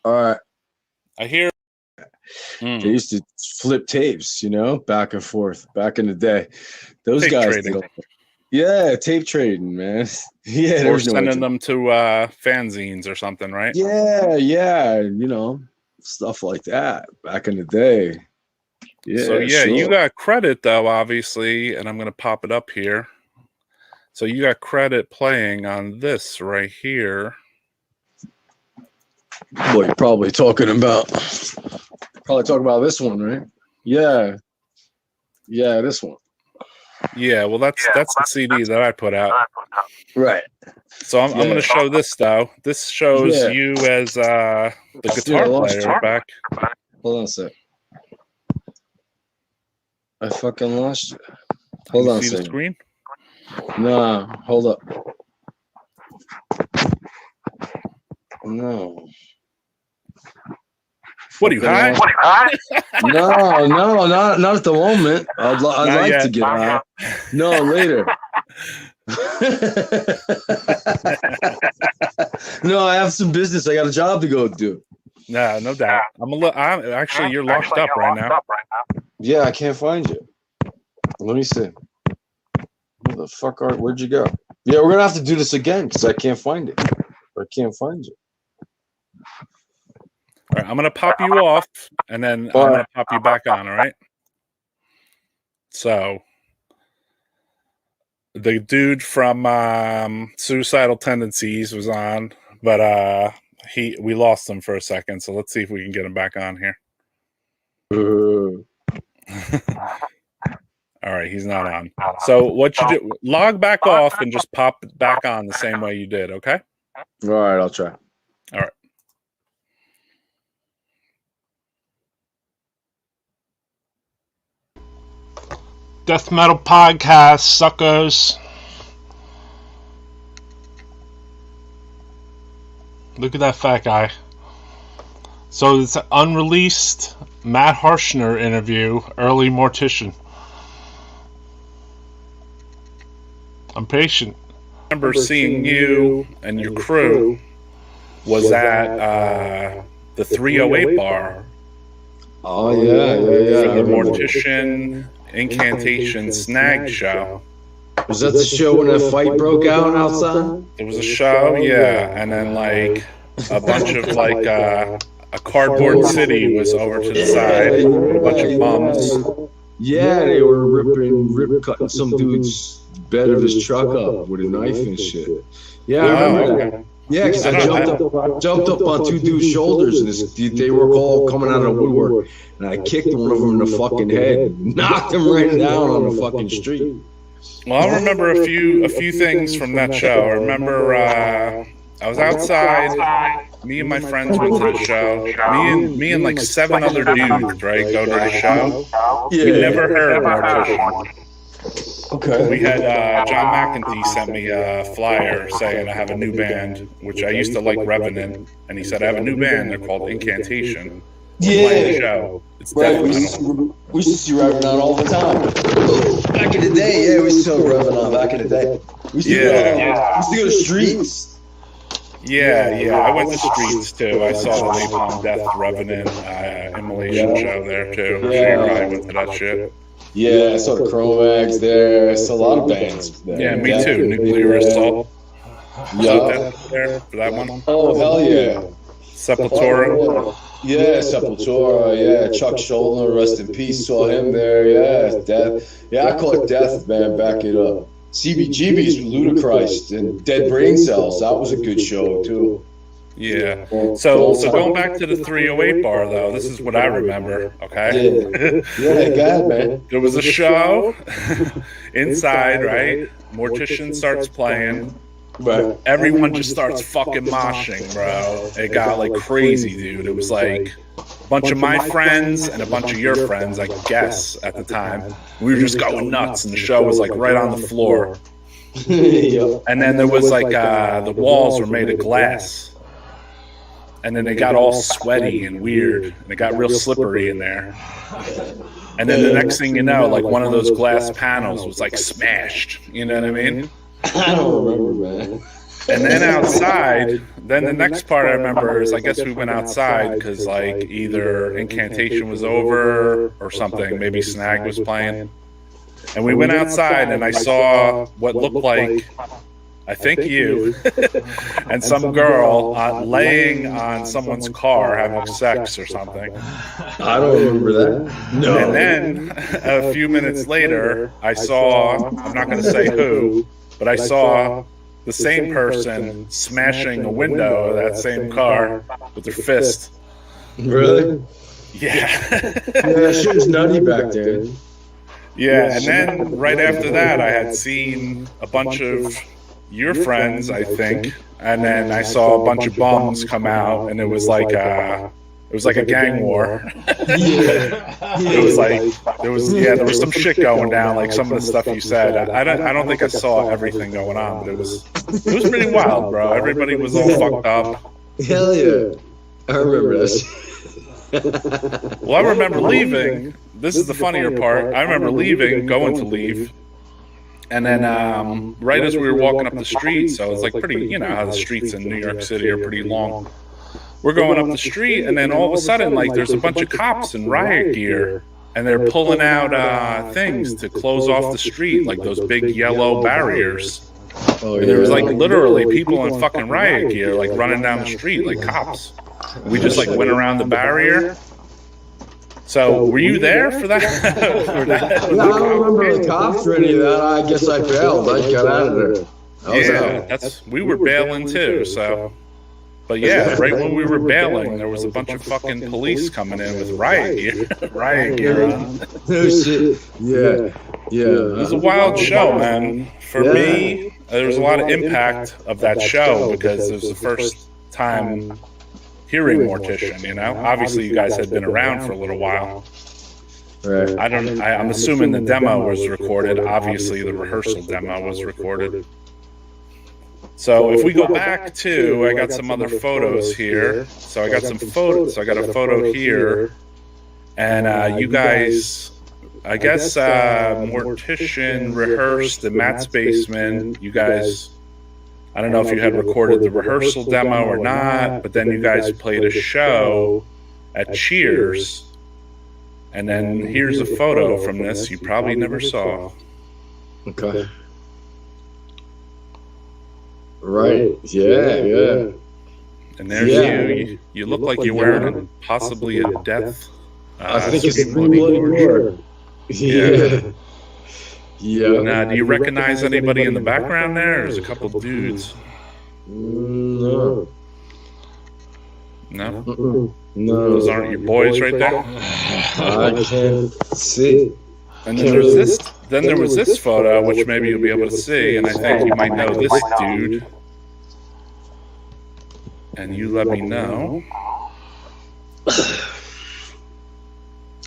All right. I hear. They used to flip tapes, you know, back and forth back in the day. Those Tape guys trading. Yeah, tape trading, man. Yeah, Or sending them to fanzines or something, right? Yeah, you know, stuff like that back in the day. Yeah, so yeah, sure. you got credit though, obviously, and I'm gonna pop it up here. So you got credit playing on this right here. What you're probably talking about? Probably talking about this one, right? Yeah, this one. Yeah, well, that's the CD that I put out. Right. So I'm going to show this though. This shows you as the guitar player back. Hold on a sec. I fucking lost you. Hold on a second. See the screen? No, hold up. No. What are you high? No, not at the moment. I'd like to get high. No, later. No, I have some business. I got a job to go do. No, no doubt. I'm actually, you're locked up right now. Yeah, I can't find you. Let me see. Where the fuck where'd you go? Yeah, we're gonna have to do this again because I can't find it. I can't find you. All right, I'm going to pop you off, and then I'm going to pop you back on, all right? So, the dude from Suicidal Tendencies was on, but we lost him for a second, so let's see if we can get him back on here. All right, he's not on. So what you do, log back off and just pop back on the same way you did, okay? All right, I'll try. All right. Death Metal Podcast, suckers. Look at that fat guy. So it's an unreleased Matt Harshner interview, early Mortician. I'm patient. I remember seeing you and your crew was at the 308 bar. Oh, yeah. For the Mortician Incantation Snag show. Was that the show when that fight broke out outside? There was a show, yeah, and then like a bunch of like a cardboard city was over to the side, a bunch of bums. Yeah, they were rip cutting some dude's bed of his truck up with a knife and shit. Yeah, I remember that. Yeah, because I jumped up on two dudes' shoulders, and they were all coming out of the woodwork, and I kicked one of them in the fucking head, knocked him right down on the fucking street. Well, I remember a few things from that show. I remember I was outside. Me and my friends went to the show. Me and like 7 other dudes, right, go to the show. Yeah. We never heard of Mortician. Okay. We had John McEntee sent me a flyer saying I have a new band, which I used to like Revenant, and he said I have a new band. They're called Incantation. Yeah. Show. It's Right. death We metal. used to see Revenant all the time. Back in the day, yeah, we used to see Revenant back in the day. We used to go to streets. Yeah. I went to Streets too. I saw the Napalm Death Revenant Immolation show there too. Yeah. Sure, I went to that shit. Yeah, I saw the Chromags there. I saw a lot of bands there. Yeah, me too. Nuclear Assault. Yeah. There for that one. Oh, hell yeah. Sepultura. Yeah, Sepultura. Yeah, Chuck Schuldiner, rest in peace. Saw him there. Yeah, Death. Yeah, I call it Death, man. Back it up. CBGB's with Ludacris and Dead Brain Cells. That was a good show too. Yeah. So going back to the 308 bar though, this is what I remember. Okay. Yeah, go ahead, man. There was a show inside, right? Mortician starts playing. Right. Everyone just starts fucking moshing, bro. It got like crazy, dude. It was like a bunch of my friends and a bunch of your friends, I guess, at the time. We were just going nuts, and the show was like right on the floor. And then there was like the walls were made of glass. And then they got all sweaty and weird, and it got real slippery in there. And then the next thing you know, like one of those glass panels was like smashed. You know what I mean? I don't remember, man. And then outside, then the next part I remember is I guess we went outside because like either Incantation was over or something. Maybe Snag was playing. And we went outside and I saw what looked like, I think you, and some girl laying on someone's car having sex or something. I don't remember that. No. And then a few minutes later, I saw, I'm not going to say who, but I saw the same person smashing a window of that same car with their fist. Really? Yeah. Yeah, shit was nutty back there. Yeah, and then right after that, I had seen a bunch of your friends, I think, and then I saw a bunch of bums come out, and it was like a gang war. It was like there was some shit going down, like some of the stuff you said. I don't think I saw everything going on, but it was pretty wild, bro. Everybody was all fucked up. Hell yeah. I remember this. Well, I remember leaving. This is the funnier part. I remember leaving, going to leave. And then right as we were walking up the street, so it's like pretty, you know how the streets in New York City are pretty long. We're going up the street, and then all of a sudden, like, there's a bunch of cops in riot gear, and they're pulling out things to close off the street, like those big yellow barriers. Oh, And there was, like, literally people in fucking riot gear, like, running down the street like cops. We just like went around the barrier. So were you there for that? Yeah, I don't remember the cops or any of that. I guess I bailed. I got out of there. We were bailing too. So, but yeah, right when we were bailing, there was a bunch of fucking police coming in with riot gear on. No shit. Yeah. It was a wild show, man. For me, there was a lot of impact of that show because it was the first time hearing Mortician, you know? Obviously, you guys had been around for a little while. Right. I'm assuming the demo was recorded. Obviously, the rehearsal demo was recorded. So if we go back to, I got some other photos here. So I got some photos. So I got a photo here. And you guys, I guess Mortician rehearsed in Matt's basement. You guys, I don't know if you had recorded the rehearsal demo or not, but then you guys played a show at Cheers. And then here's a photo from this you probably never saw. Okay. Right. Yeah. And there's you look like you're wearing possibly a death. I think it's Bloody Gore. Yeah. Now, do you recognize anybody in the background there? There's a couple dudes. No. No? Those aren't your boys right there? I can't see. And then there was this photo, which maybe you'll be able to see, and I think you might know this dude. And you let me know.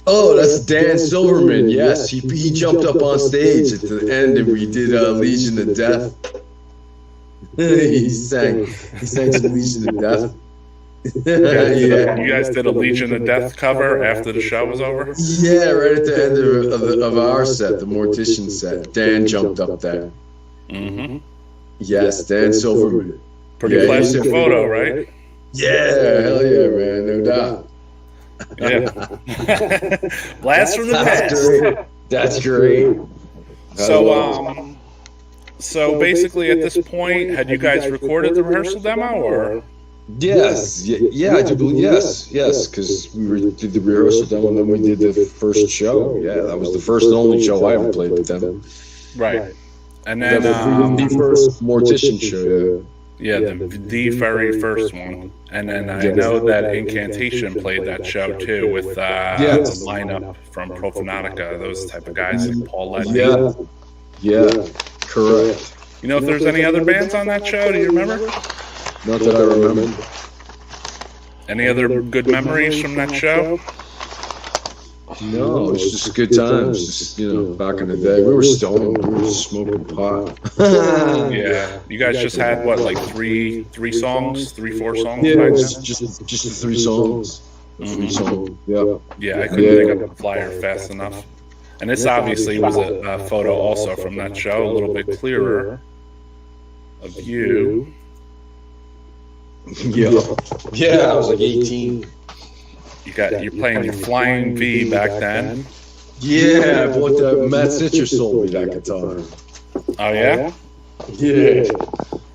Oh, that's Dan Silverman. Yes, he jumped up on stage at the end, and we did Legion of Death. he sang some Legion of Death. You guys did a Legion of Death cover after the show was over? Yeah, right at the end of our set, the Mortician set. Dan jumped up there. Mm-hmm. Yes, Dan Silverman. Pretty classic photo, right? Yeah, hell yeah, man, no doubt. Yeah. Blast from the past. That's great. So basically at this point, had you guys recorded the rehearsal demo, or? Yes, I do believe, yes, because we did the rehearsal demo and then we did the first show. Yeah, that was the first and only show I ever played with them. Right. And then the first Mortician show. Yeah, the very first one. And then I know that Incantation played that show too with the lineup from Profanatica, those type of guys like Paul Ledney. Yeah, correct. You know if there's any other bands on that show? Do you remember? Not that I remember. Any other good memories from that show? No, it's just good times. Just, back in the day, we were stoned, we were smoking pot. Yeah, you guys just had what, like three songs, 4 songs? Yeah, just the 3 songs. Mm-hmm. 3 songs. Yeah. Yeah, I couldn't pick up the flyer fast enough. And this obviously was a photo also from that show, a little bit clearer of you. Yeah, I was like 18. You're playing your Flying V back then. Yeah, I bought that. Matt Sitcher sold me that guitar. Oh yeah? Yeah.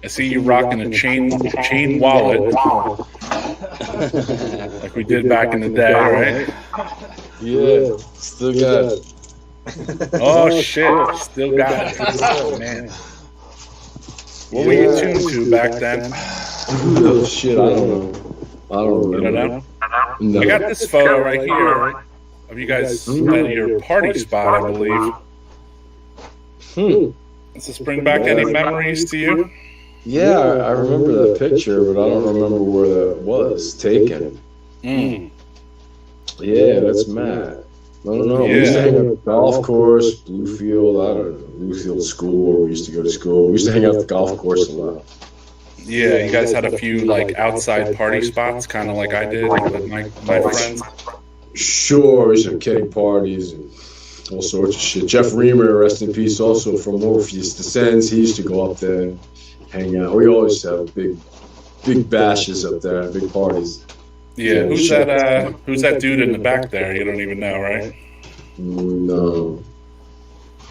I see you rocking a chain wallet, like we did back in the day, right? Yeah, still got it. Oh shit, still got it. Oh man. What were you tuned to back then? Oh shit, I don't know. I don't remember. You don't know? No. I got this photo right here of you guys at your party spot, I believe. Does this bring back any memories to you? Yeah, I remember that picture, but I don't remember where that was taken. Yeah, that's Matt. I don't know. We used to hang out at the golf course, Bluefield, I don't know, Bluefield School, where we used to go to school. We used to hang out at the golf course a lot. Yeah, you guys had a few like outside party spots, kind of like I did with my friends. Sure, we used to have kitty parties and all sorts of shit. Jeff Reamer, rest in peace, also from Morpheus Descends. He used to go up there and hang out. We always have big bashes up there, big parties. Yeah, who's that dude in the back there? You don't even know, right? No.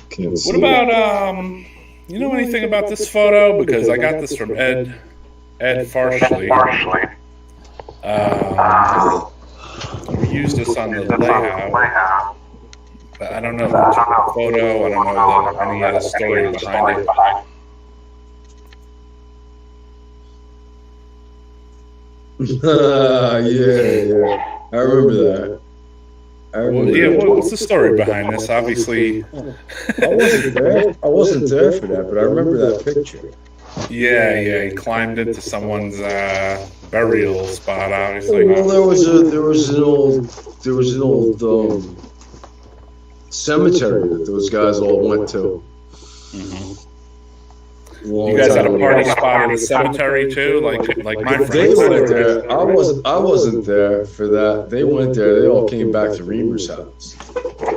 Can't see. What about you know anything about this photo? Because I got this from Ed Farshley. We used this on the layout, but I don't know who took the photo. I don't know any of the story behind it. Yeah. I remember that. What's the story behind this? Obviously, I wasn't there for that, but I remember that picture. Yeah, he climbed into someone's burial spot. Obviously, well, there was an old cemetery that those guys all went to. Mm-hmm. You guys had a party spot in the cemetery too, like my friends. They went there. I wasn't there for that. They went there. They all came back to Reamer's house.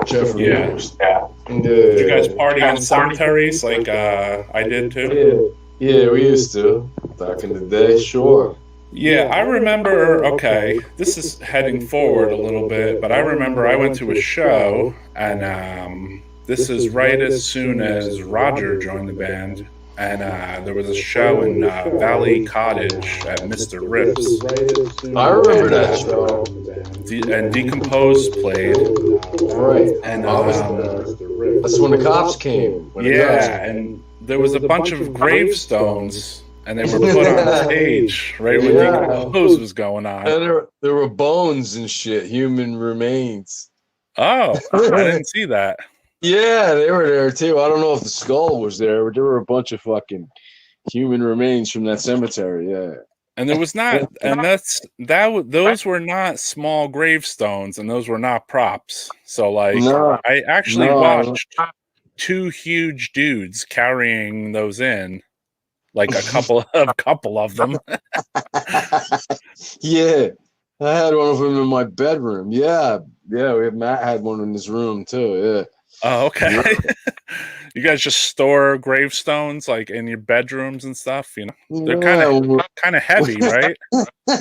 Jeff Reamer's. Yeah. Did you guys party in cemeteries like I did too? Yeah, we used to back in the day. Sure. Yeah, I remember. Okay, this is heading forward a little bit, but I remember I went to a show, and this is right as soon as Roger joined the band. And there was a show in Valley Cottage at Mr. Rips. I remember that show. And Decomposed played. Right. And that's when the cops came. And there was a bunch of gravestones, and they were put on stage right when Decomposed was going on. And there were bones and shit, human remains. Oh, I didn't see that. Yeah, they were there too. I don't know if the skull was there, but there were a bunch of fucking human remains from that cemetery. Yeah, and there was not, and those were not small gravestones, and those were not props. So, I actually watched two huge dudes carrying those in, like a couple of them. Yeah, I had one of them in my bedroom. Yeah. Matt had one in his room too. Yeah. Oh, okay. You guys just store gravestones like in your bedrooms and stuff, you know? They're kind of heavy, right?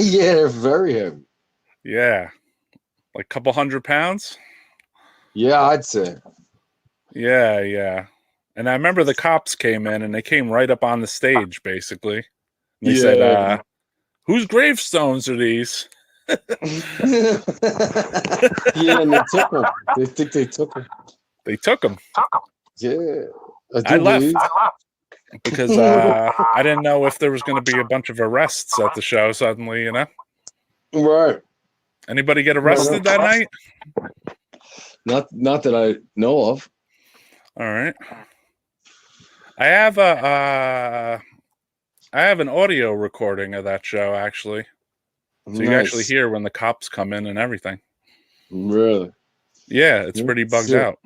Yeah, they're very heavy. Yeah. Like a couple 100 pounds? Yeah, I'd say. Yeah. And I remember the cops came in and they came right up on the stage, basically. And they said, whose gravestones are these? Yeah, and they took them. They think they took them. They took them. Yeah. I left because I didn't know if there was going to be a bunch of arrests at the show suddenly, you know? Right. Anybody get arrested that night? Not that I know of. All right. I have an audio recording of that show, actually. So you actually hear when the cops come in and everything. Really? Yeah, it's pretty bugged out.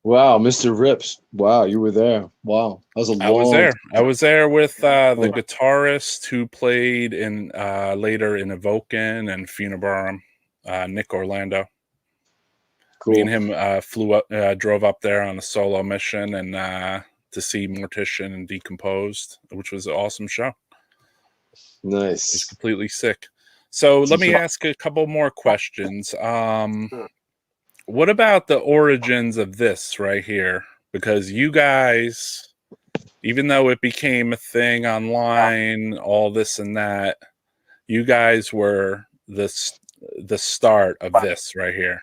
Wow, Mr. Rips. Wow, you were there. Wow. That was a long I was there with the guitarist who played in later in Evoken and Funebrarum, Nick Orlando. Cool. Me and him drove up there on a solo mission and to see Mortician and Decomposed, which was an awesome show. Nice. It's completely sick. So let me ask a couple more questions. What about the origins of this right here? Because you guys, even though it became a thing online, all this and that, you guys were the start of this right here.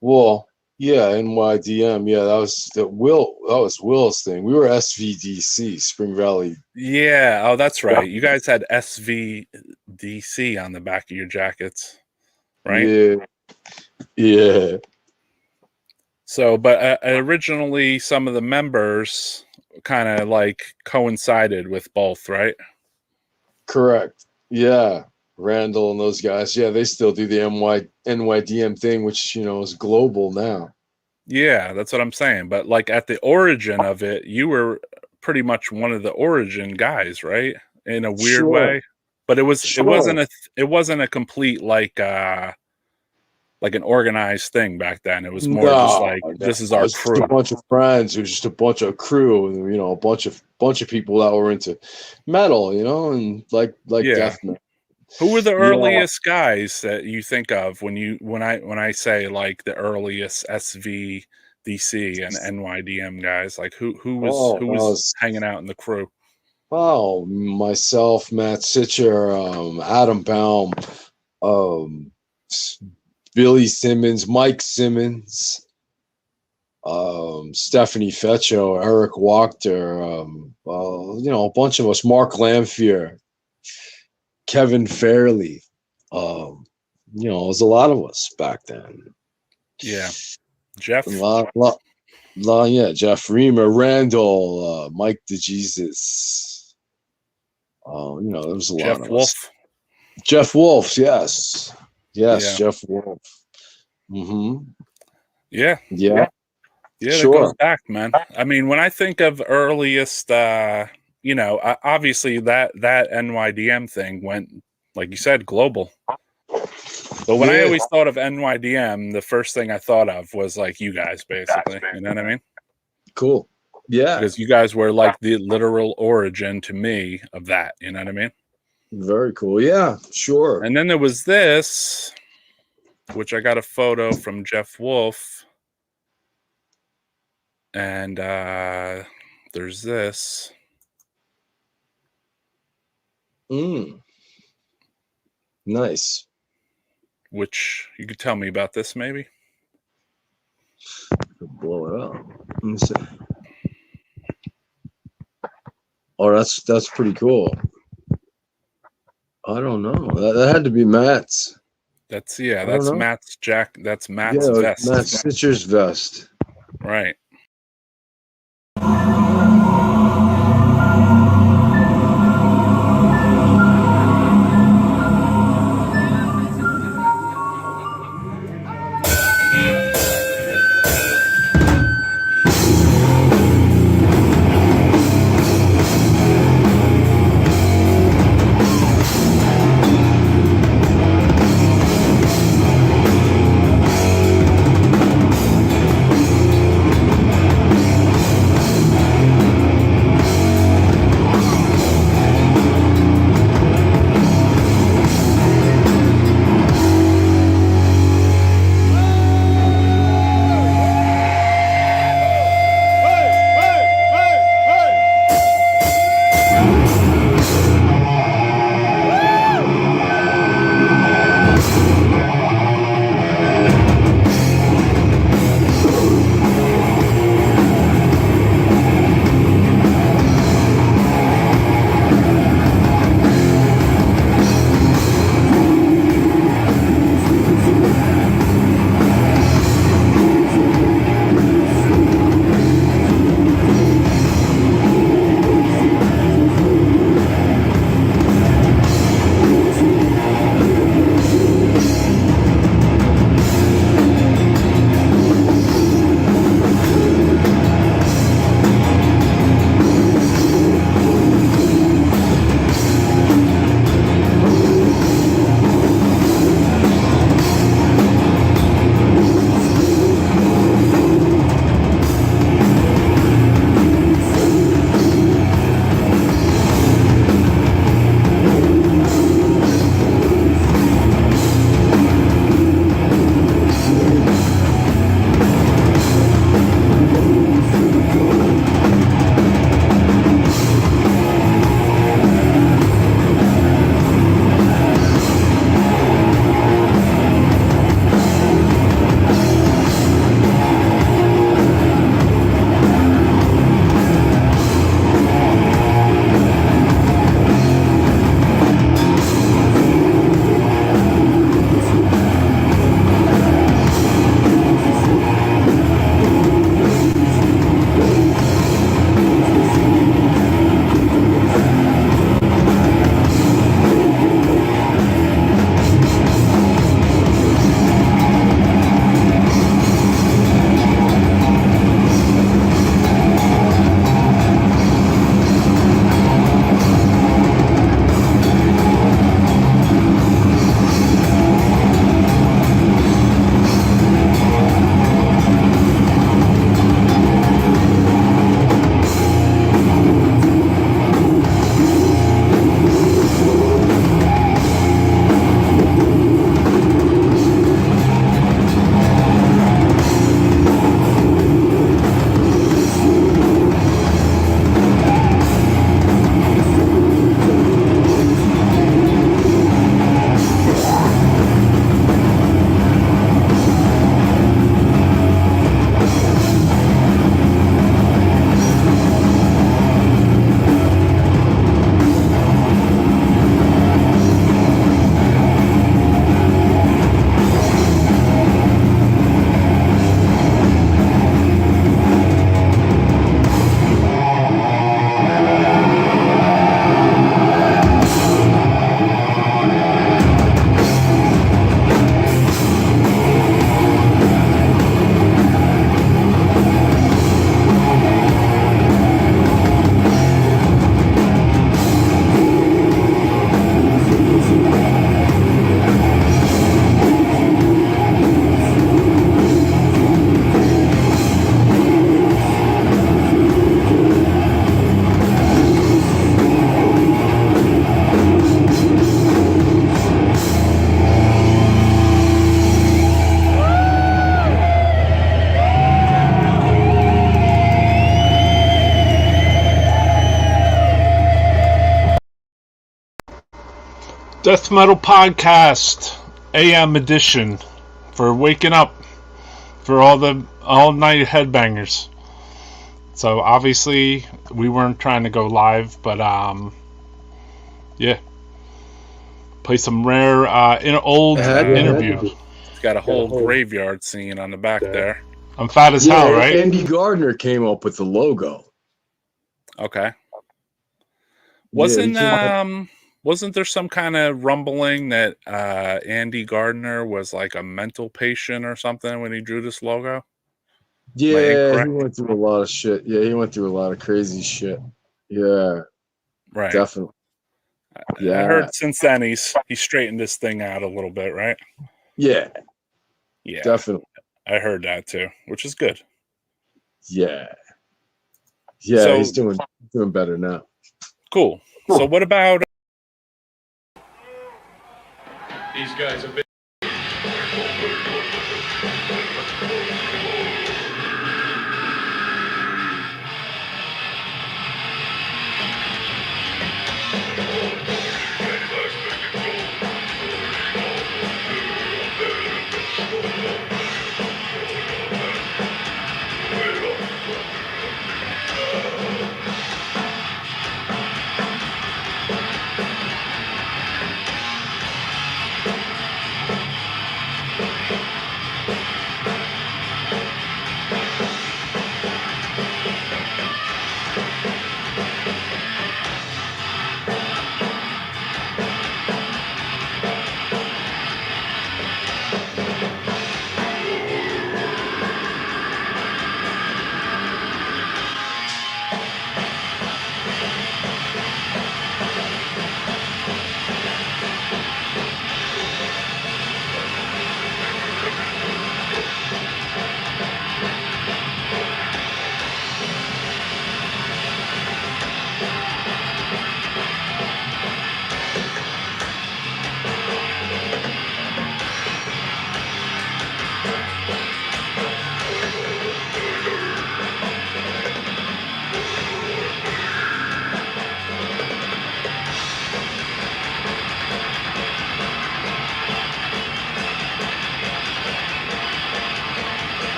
Well, yeah, NYDM. Yeah, that was Will. That was Will's thing. We were SVDC, Spring Valley. Yeah. Oh, that's right. You guys had SVDC on the back of your jackets, right? Yeah, yeah, So, but originally, some of the members kind of like coincided with both, right? correct. Yeah, Randall and those guys. Yeah, they still do the NYDM thing, which is global now. Yeah, that's what I'm saying. But like at the origin of it, you were pretty much one of the origin guys, right? In a weird way. But it wasn't a complete like an organized thing back then. It was more just like this is our crew. Just a bunch of friends. It was just a bunch of crew, and a bunch of people that were into metal, and like death metal. Who were the earliest guys that you think of when I say like the earliest SVDC and NYDM guys? Like who was hanging out in the crew? Oh, myself, Matt Sitcher, Adam Baum, Billy Simmons, Mike Simmons, Stephanie Fetcho, Eric Wachter, a bunch of us, Mark Lamphere, Kevin Fairley. It was a lot of us back then. Yeah. Jeff. Yeah, Jeff Reamer, Randall, Mike DeJesus. There was a lot of us. Jeff Wolf, yes. Yes, yeah. Jeff Wolf. Mm-hmm. Yeah. Yeah. Yeah, sure. That goes back, man. I mean, when I think of earliest, obviously that NYDM thing went, like you said, global. But when I always thought of NYDM, the first thing I thought of was like you guys, basically. You know what I mean? Cool. Yeah. Because you guys were like the literal origin to me of that. You know what I mean? Very cool. Yeah, sure. And then there was this, which I got a photo from Jeff Wolf. And there's this. Nice. Which you could tell me about this, maybe? Blow it up. Let me see. Oh, that's pretty cool. I don't know. That had to be Matt's. That's Matt's That's Matt's vest. Matt Stitcher's vest. Right. Death Metal Podcast AM edition for waking up for all the all-night headbangers. So obviously we weren't trying to go live, but yeah, play some rare old interview. It's got a whole graveyard scene on the back there. I'm fat as hell, right? Andy Gardner came up with the logo. Okay. Wasn't there some kind of rumbling that Andy Gardner was like a mental patient or something when he drew this logo? Yeah, he went through a lot of shit. Yeah, he went through a lot of crazy shit. Yeah, right. Definitely. Yeah, I heard since then he's straightened this thing out a little bit, right? Yeah, definitely. I heard that too, which is good. Yeah, so, he's doing better now. Cool. So what about these guys have been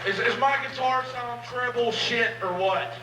Is my guitar sound treble shit or what?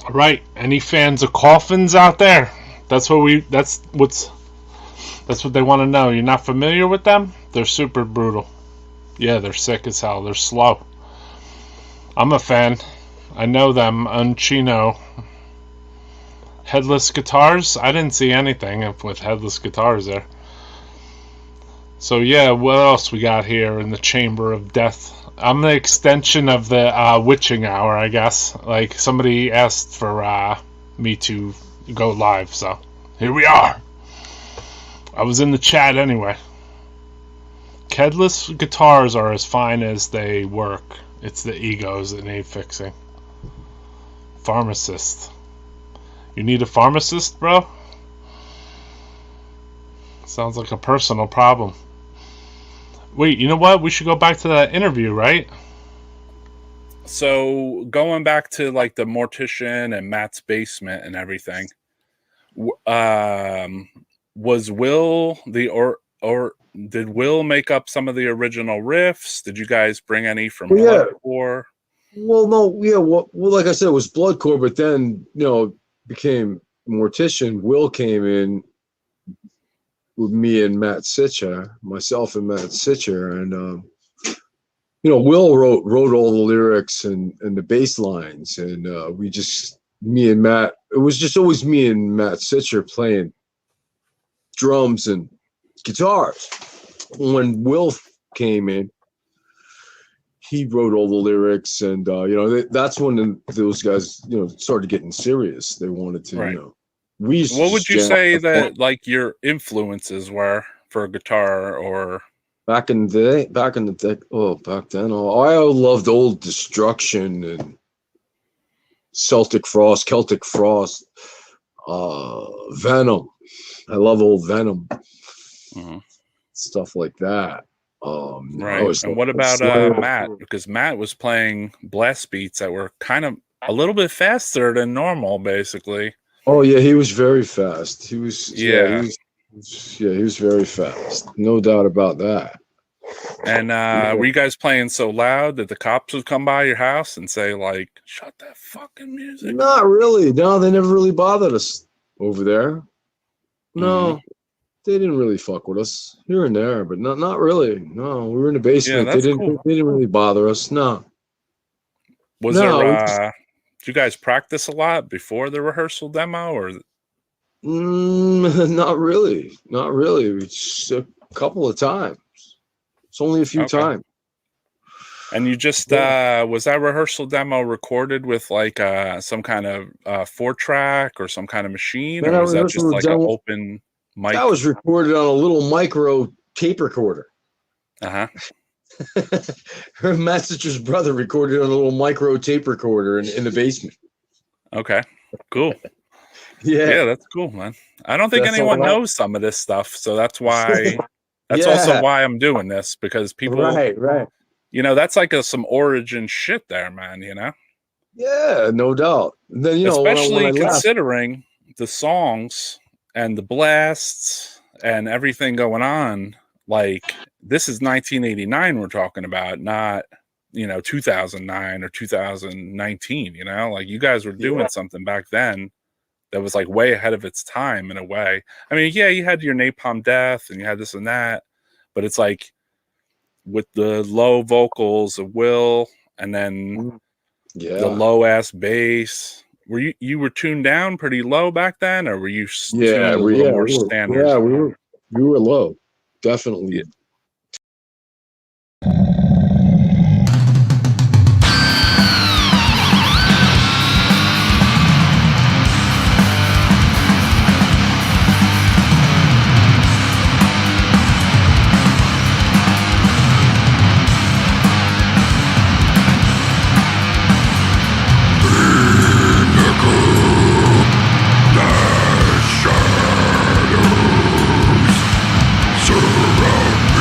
All right, any fans of coffins out there? That's what they want to know. You're not familiar with them? They're super brutal. Yeah, they're sick as hell. They're slow. I'm a fan. I know them. Unchino. Headless guitars? I didn't see anything with headless guitars there. So yeah, what else we got here in the Chamber of Death? I'm the extension of the witching hour, I guess. Like, somebody asked for me to go live, so here we are. I was in the chat anyway. Headless guitars are as fine as they work. It's the egos that need fixing. Pharmacist. You need a pharmacist, bro? Sounds like a personal problem. Wait, you know what? We should go back to that interview, right? So going back to like the Mortician and Matt's basement and everything, was Will or did Will make up some of the original riffs? Did you guys bring any from Bloodcore? Well, no, yeah. Well, like I said, it was Bloodcore, but then became Mortician. Will came in with me and myself and Matt Sitcher, and Will wrote all the lyrics and the bass lines, and me and Matt. It was just always me and Matt Sitcher playing drums and guitars. When Will came in, he wrote all the lyrics, and that's when those guys started getting serious. They wanted to, right. What would you say that like your influences were for guitar or back in the day? Oh, back then, I loved old Destruction and Celtic Frost, Venom. I love old Venom. Mm-hmm. Stuff like that. Right. And what about Matt? Because Matt was playing blast beats that were kind of a little bit faster than normal, basically. Oh yeah, he was very fast. He was he was very fast. No doubt about that. And were you guys playing so loud that the cops would come by your house and say, like, shut that fucking music? Not really. No, they never really bothered us over there. No. Mm-hmm. They didn't really fuck with us here and there, but not really. No, we were in the basement. Yeah, they didn't really bother us. No. Was there did you guys practice a lot before the rehearsal demo, or not really. Not really. We just a couple of times. It's only a few times. And you just was that rehearsal demo recorded with like some kind of 4-track or some kind of machine, or was that just like an open mic? That was recorded on a little micro tape recorder. Her Matt Sitcher's brother recorded on a little micro tape recorder in the basement. Okay, cool. Yeah, that's cool, man. I don't think anyone knows some of this stuff, so that's why. That's also why I'm doing this, because people, right. That's like some origin shit there, man. Yeah, no doubt. Then especially when I considering the songs and the blasts and everything going on. Like, this is 1989 we're talking about, not 2009 or 2019. Like, you guys were doing something back then that was like way ahead of its time in a way. I mean, yeah, you had your Napalm Death and you had this and that, but it's like with the low vocals of Will and then the low ass bass. Were you were tuned down pretty low back then, or were you tuned a little more standard? Yeah, we were low, definitely. Yeah. Surround me.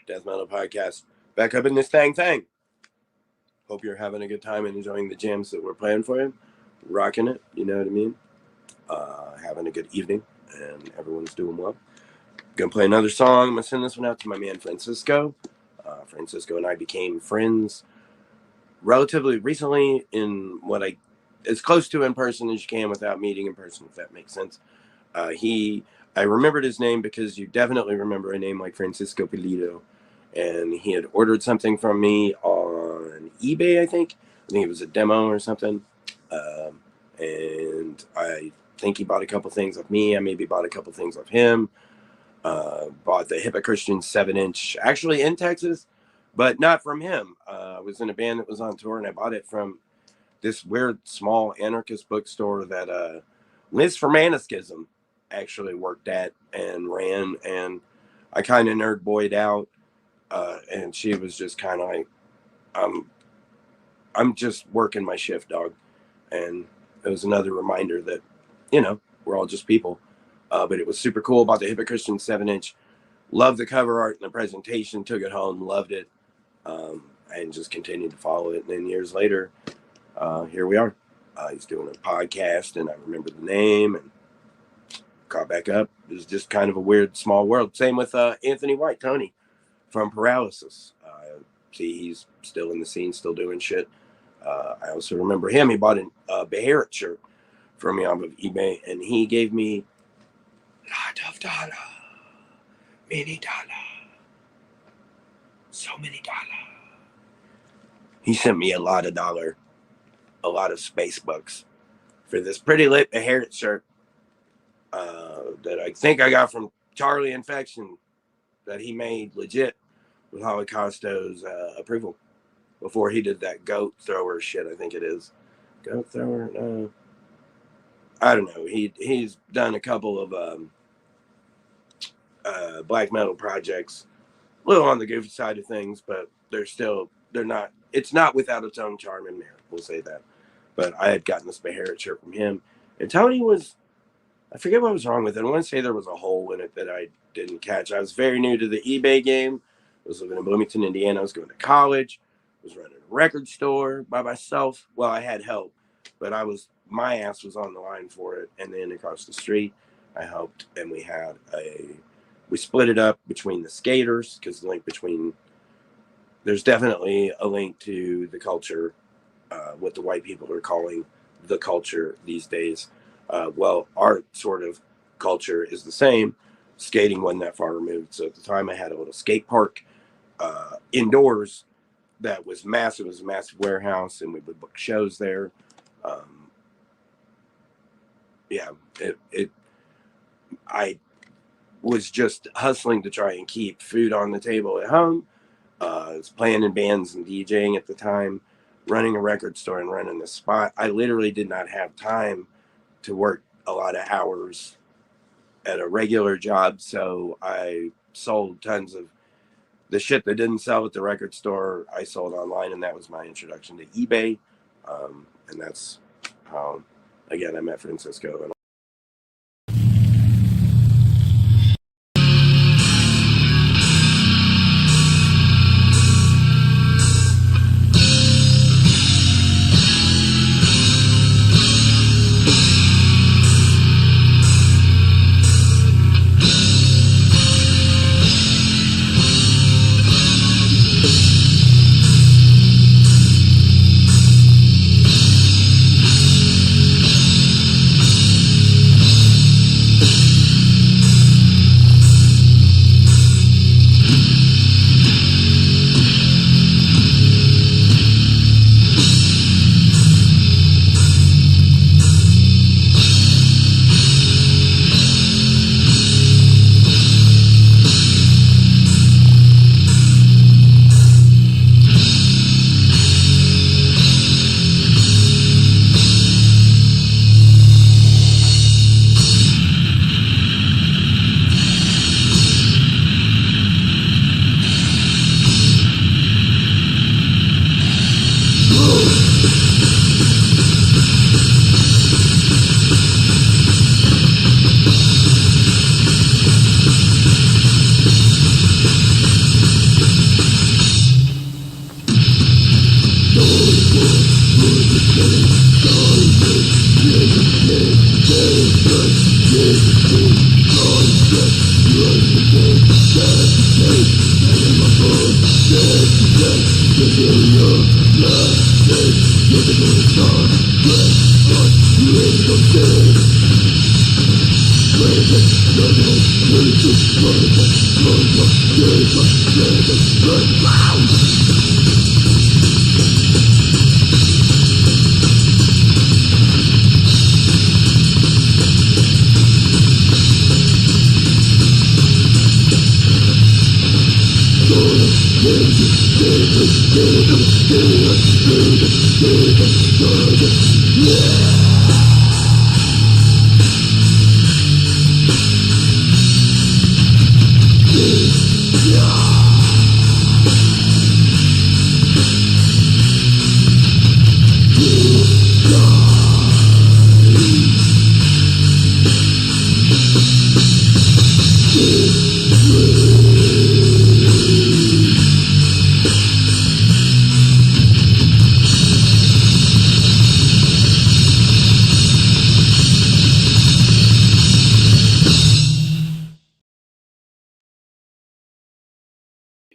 Death Metal Podcast. Back up in this thing. Hope you're having a good time and enjoying the jams that we're playing for you. Rocking it, you know what I mean? Having a good evening, and everyone's doing well. Gonna play another song. I'm gonna send this one out to my man Francisco. Francisco and I became friends relatively recently in what as close to in person as you can without meeting in person, if that makes sense. I remembered his name because you definitely remember a name like Francisco Pulido, and he had ordered something from me on eBay, I think it was a demo or something, and I think he bought a couple things of me. I maybe bought a couple things of him. Bought the Hypocristian 7-inch, actually in Texas, but not from him. I was in a band that was on tour, and I bought it from this weird small anarchist bookstore that Liz from Anarchism actually worked at and ran, and I kind of nerd boyed out, and she was just kind of like, I'm just working my shift, dog. And it was another reminder that, we're all just people. But it was super cool. About the Hypocristian 7-inch. Loved the cover art and the presentation. Took it home. Loved it. And just continued to follow it. And then years later, here we are. He's doing a podcast, and I remember the name and caught back up. It was just kind of a weird small world. Same with Anthony White, Tony from Paralysis. See, he's still in the scene, still doing shit. I also remember him. He bought a Beharit shirt from me off of eBay, and he gave me lot of dollar, many dollar, so many dollar. He sent me a lot of dollar, a lot of space bucks for this pretty lit Beharit shirt that I think I got from Charlie Infection, that he made legit with Holocausto's approval before he did that goat thrower shit. I think it is goat thrower. No, I don't know. He's done a couple of black metal projects a little on the goofy side of things, but it's not without its own charm and merit. We'll say that. But I had gotten this Beharit shirt from him, and Tony I forget what was wrong with it. I want to say there was a hole in it that I didn't catch. I was very new to the eBay game. I was living in Bloomington, Indiana. I was going to college. I was running a record store by myself. Well, I had help, but my ass was on the line for it. And then across the street, I helped, and we split it up between the skaters, because there's definitely a link to the culture, what the white people are calling the culture these days. Well, our sort of culture is the same. Skating wasn't that far removed. So at the time, I had a little skate park indoors that was massive. It was a massive warehouse, and we would book shows there. I was just hustling to try and keep food on the table at home. I was playing in bands and DJing at the time, running a record store and running the spot. I literally did not have time to work a lot of hours at a regular job, so I sold tons of the shit that didn't sell at the record store. I sold online, and that was my introduction to eBay, and that's how, again, I met Francisco. And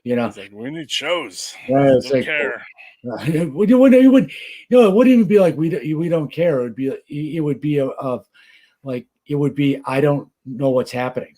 You know, It's like, we need shows. yeah, it's Don't like, care. it wouldn't even be like we don't care. It would be I don't know what's happening.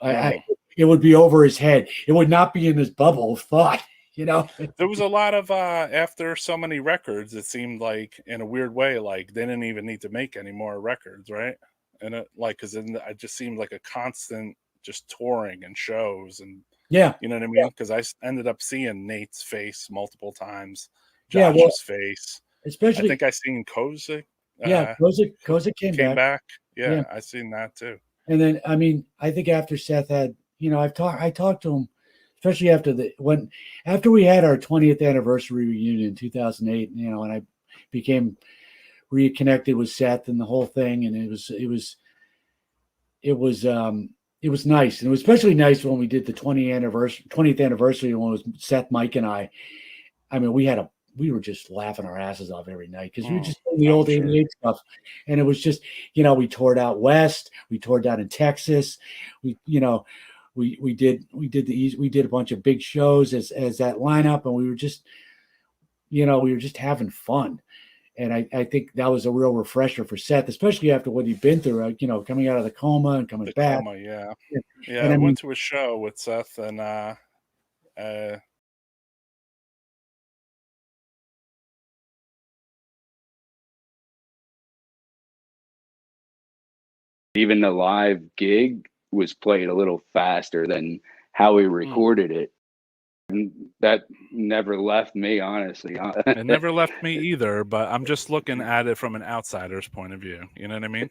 It would be over his head. It would not be in his bubble of thought. You know, There was a lot of after so many records, it seemed like, in a weird way, like they didn't even need to make any more records, right? And because then it just seemed like a constant just touring and shows, and yeah, you know what I mean? Because I ended up seeing Nate's face multiple times, Yeah, Josh's well, face. I especially think I seen Kozik. Kozik came Came back. back. Yeah, Yeah. I seen that too. And then, I mean, I think after Seth had, I talked to him especially after we had our 20th anniversary reunion in 2008, you know, and I became reconnected with Seth and the whole thing, and it was nice, and it was especially nice when we did the 20th anniversary when it was Seth, Mike, and I. I mean, we were just laughing our asses off every night because we were just doing the old 88 stuff, and it was just, you know, we toured out west, we toured down in Texas, we did a bunch of big shows as that lineup, and we were just having fun. And I think that was a real refresher for Seth, especially after what he'd been through, you know, coming out of the coma and coming back. Coma, yeah. And I went to a show with Seth and even the live gig was played a little faster than how we recorded it. And that never left me, honestly. It never left me either, but I'm just looking at it from an outsider's point of view. You know what I mean?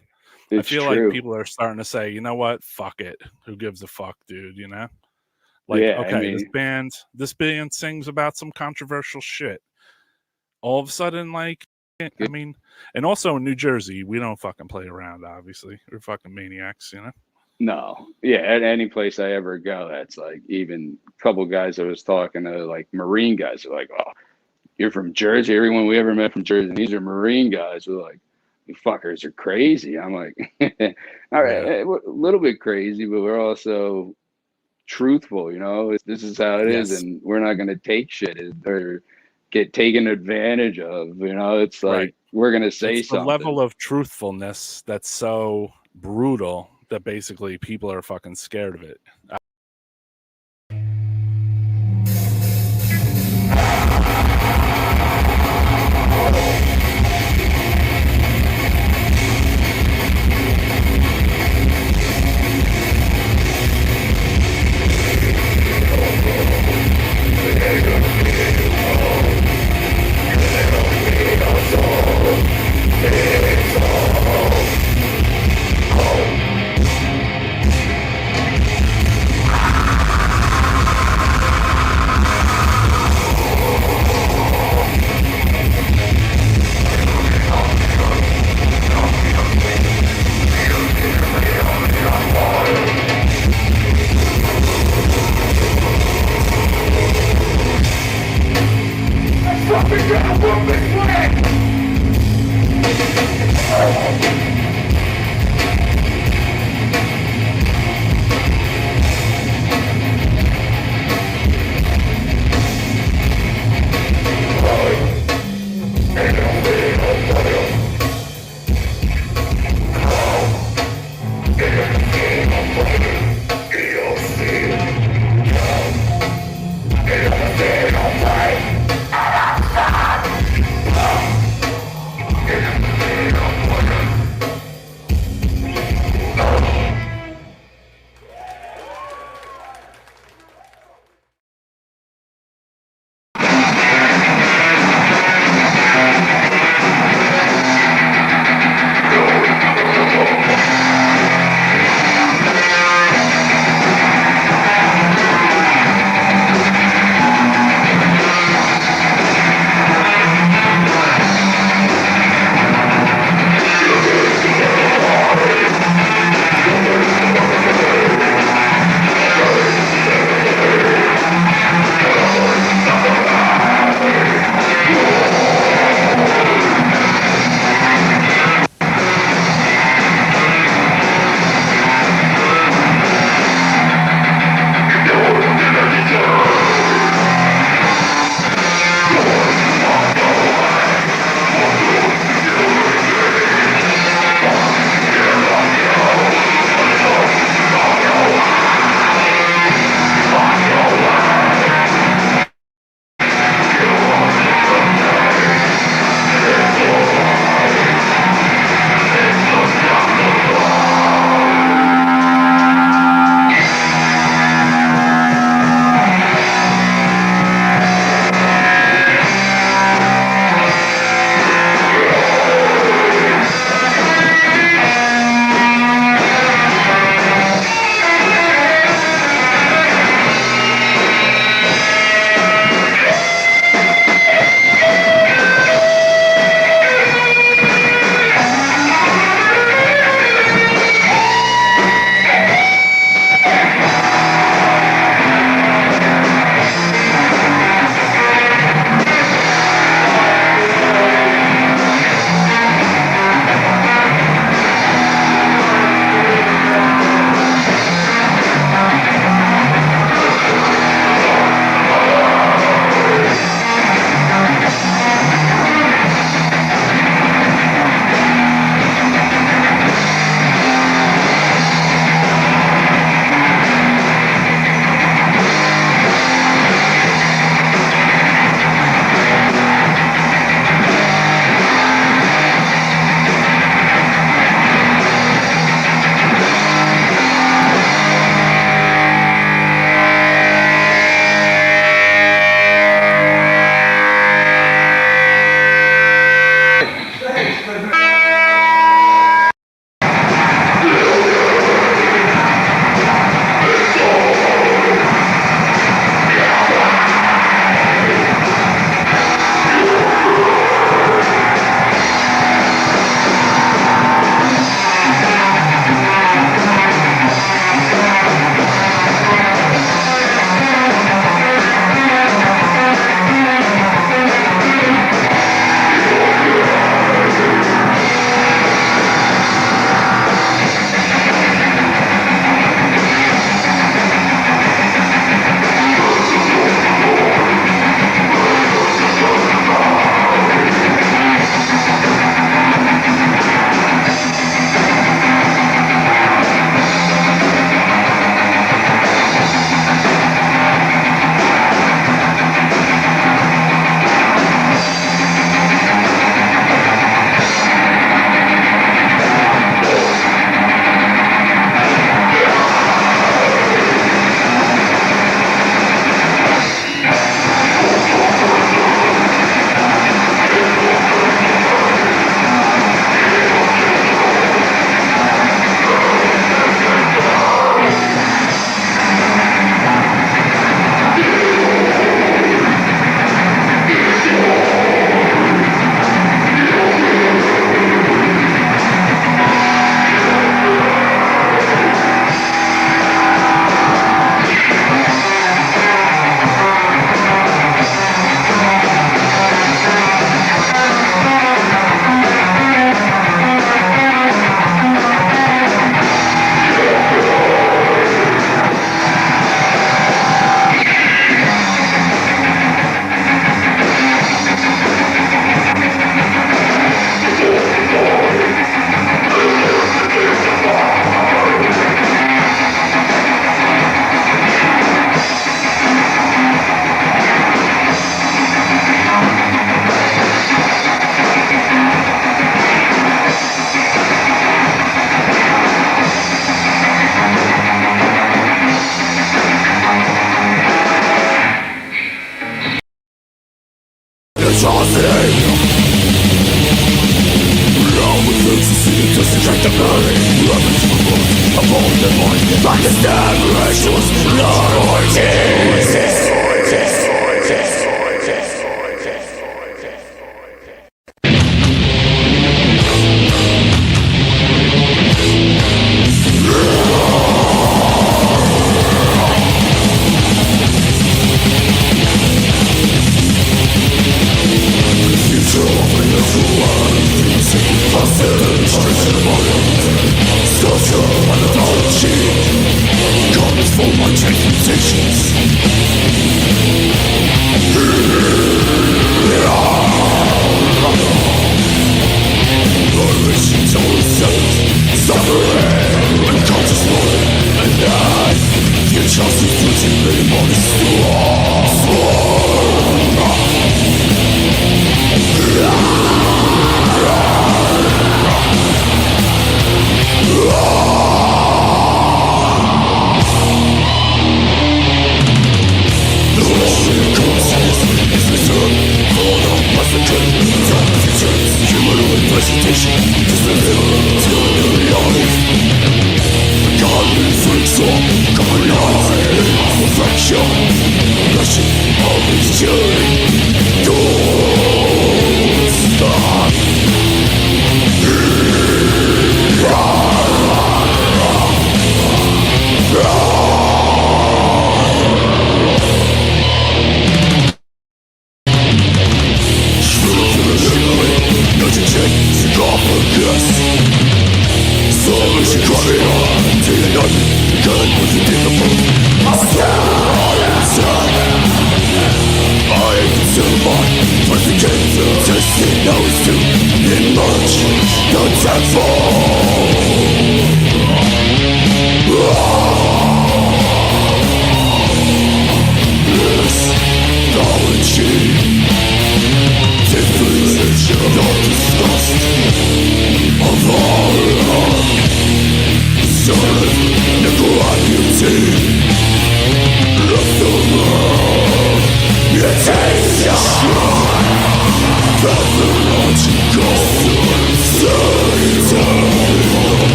I feel true. like people are starting to say, you know what? Fuck it. Who gives a fuck, dude? You know? Like, yeah, okay, I mean, this band sings about some controversial shit. All of a sudden, like, I mean, and also in New Jersey, we don't fucking play around, obviously. We're fucking maniacs, you know? No. Yeah, at any place I ever go, that's like, even a couple guys I was talking to, like Marine guys, are like, oh, you're from Jersey? Everyone we ever met from Jersey, and these are Marine guys. We're like, you fuckers are crazy. I'm like, all right, a little bit crazy, but we're also truthful, you know? This is how it is, and we're not going to take shit or get taken advantage of, you know? It's like, we're going to say it's something. the level of truthfulness that's so brutal that basically people are fucking scared of it.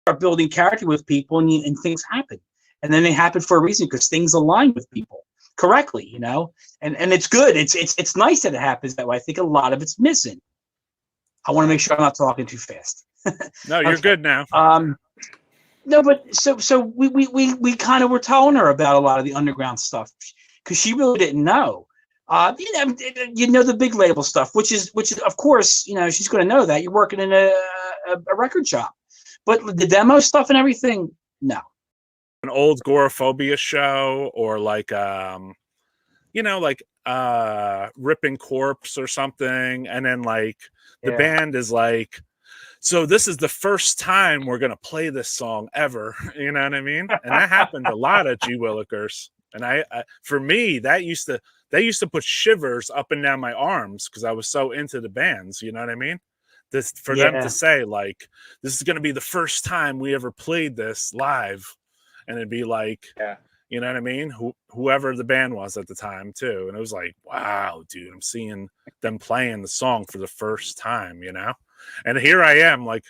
start building character with people, and things happen, and then they happen for a reason because things align with people correctly, you know. And it's good. It's nice that it happens that way. I think a lot of it's missing. I want to make sure I'm not talking too fast. No, you're good now. No, but so we kind of were telling her about a lot of the underground stuff because she really didn't know. You know the big label stuff, which is of course, you know, she's going to know that you're working in a record shop, but the demo stuff and everything, no. An old Goreaphobia show, or like you know, like Ripping Corpse or something, and then like the band is like, so this is the first time we're gonna play this song ever, you know what I mean? And that happened a lot at G Willikers, and I for me that used to put shivers up and down my arms because I was so into the bands, you know what I mean? This for them to say like, this is gonna be the first time we ever played this live, and it'd be like, you know what I mean? Whoever the band was at the time too, and it was like, wow, dude, I'm seeing them playing the song for the first time, you know? And here I am, like,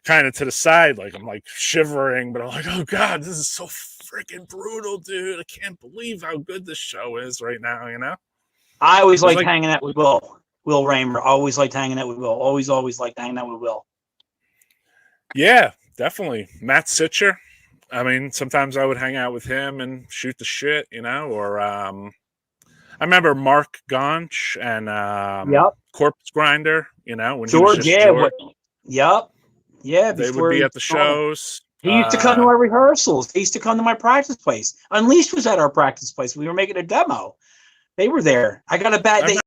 kind of to the side, like I'm like shivering, but I'm like, oh god, this is so freaking brutal, dude. I can't believe how good this show is right now, you know? I always liked hanging out with Will Raymer. Always liked hanging out with Will. Always liked hanging out with Will. Yeah, definitely. Matt Sitcher. I mean, sometimes I would hang out with him and shoot the shit, you know, or I remember Mark Gonch and Corpse Grinder, you know, when George, he was just George. They would be at the shows. He used to come to our rehearsals. He used to come to my practice place. Unleashed was at our practice place. We were making a demo. They were there. I got a bad. They,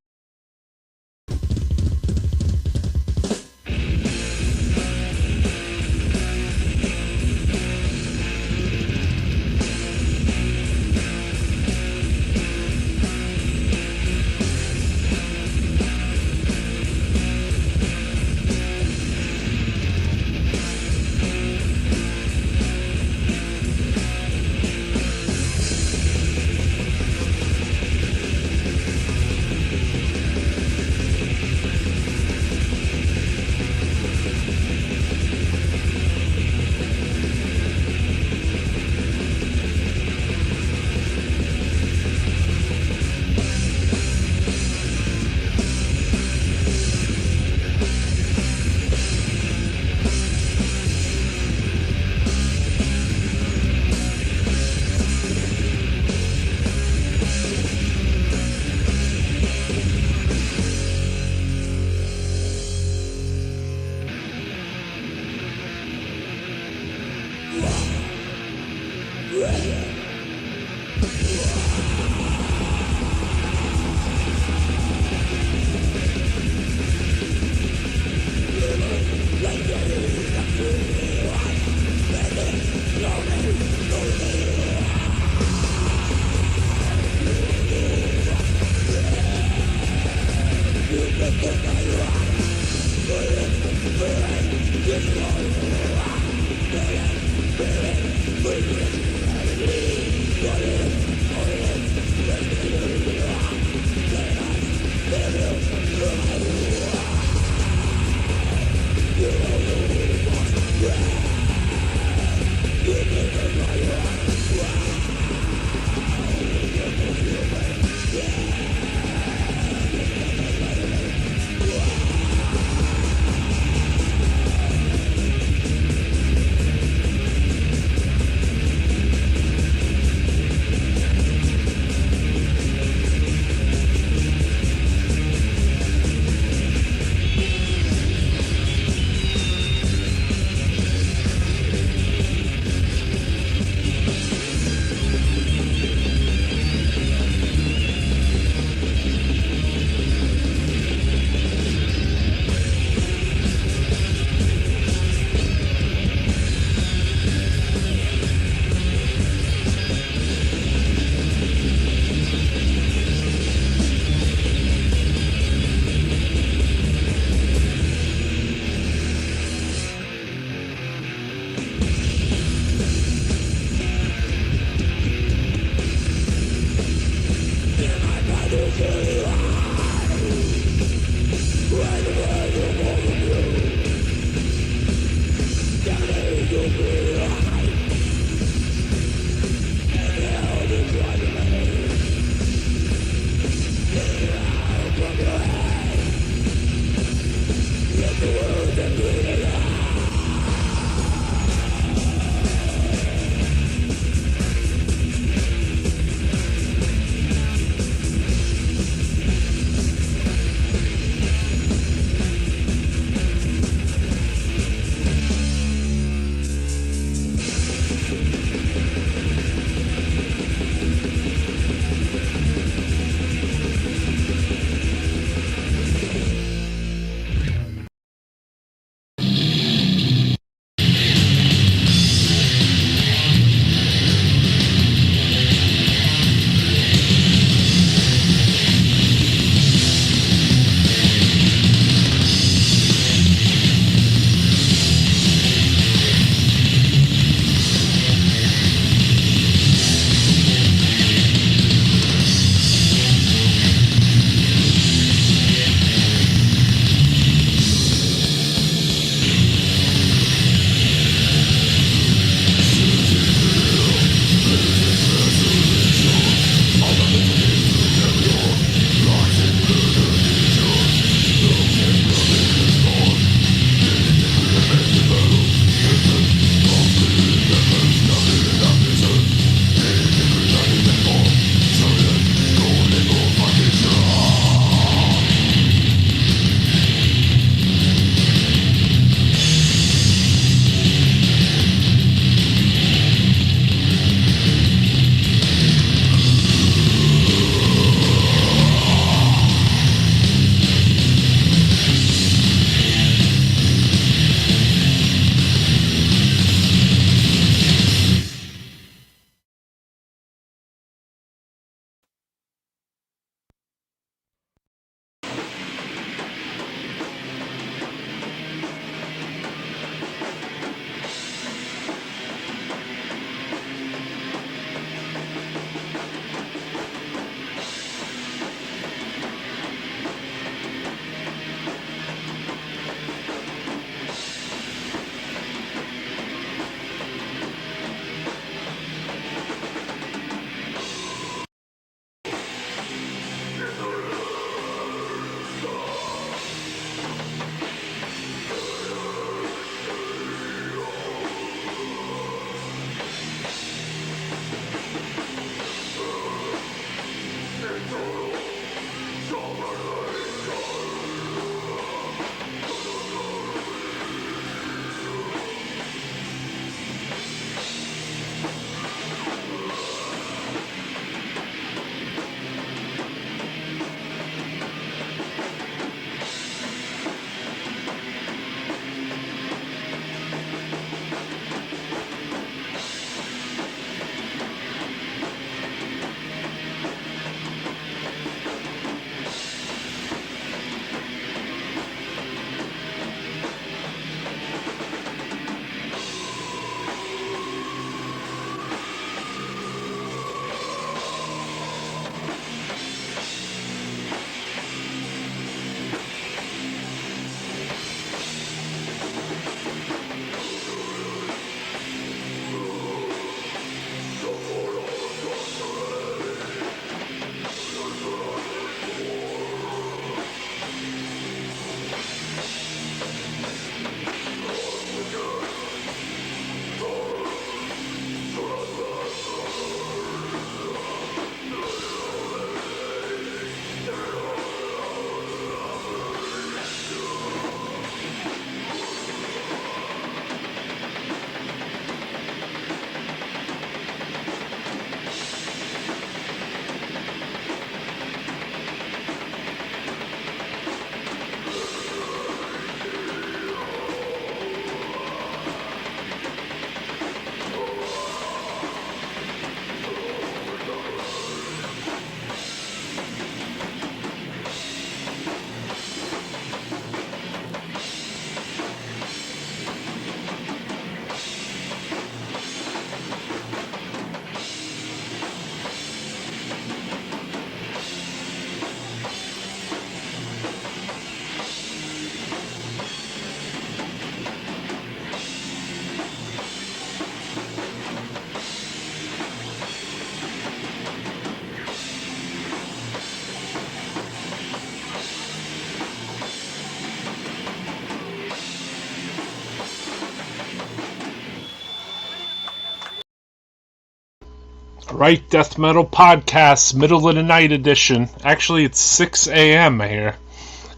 Right, Death Metal Podcast, middle of the night edition. Actually, it's 6 a.m. here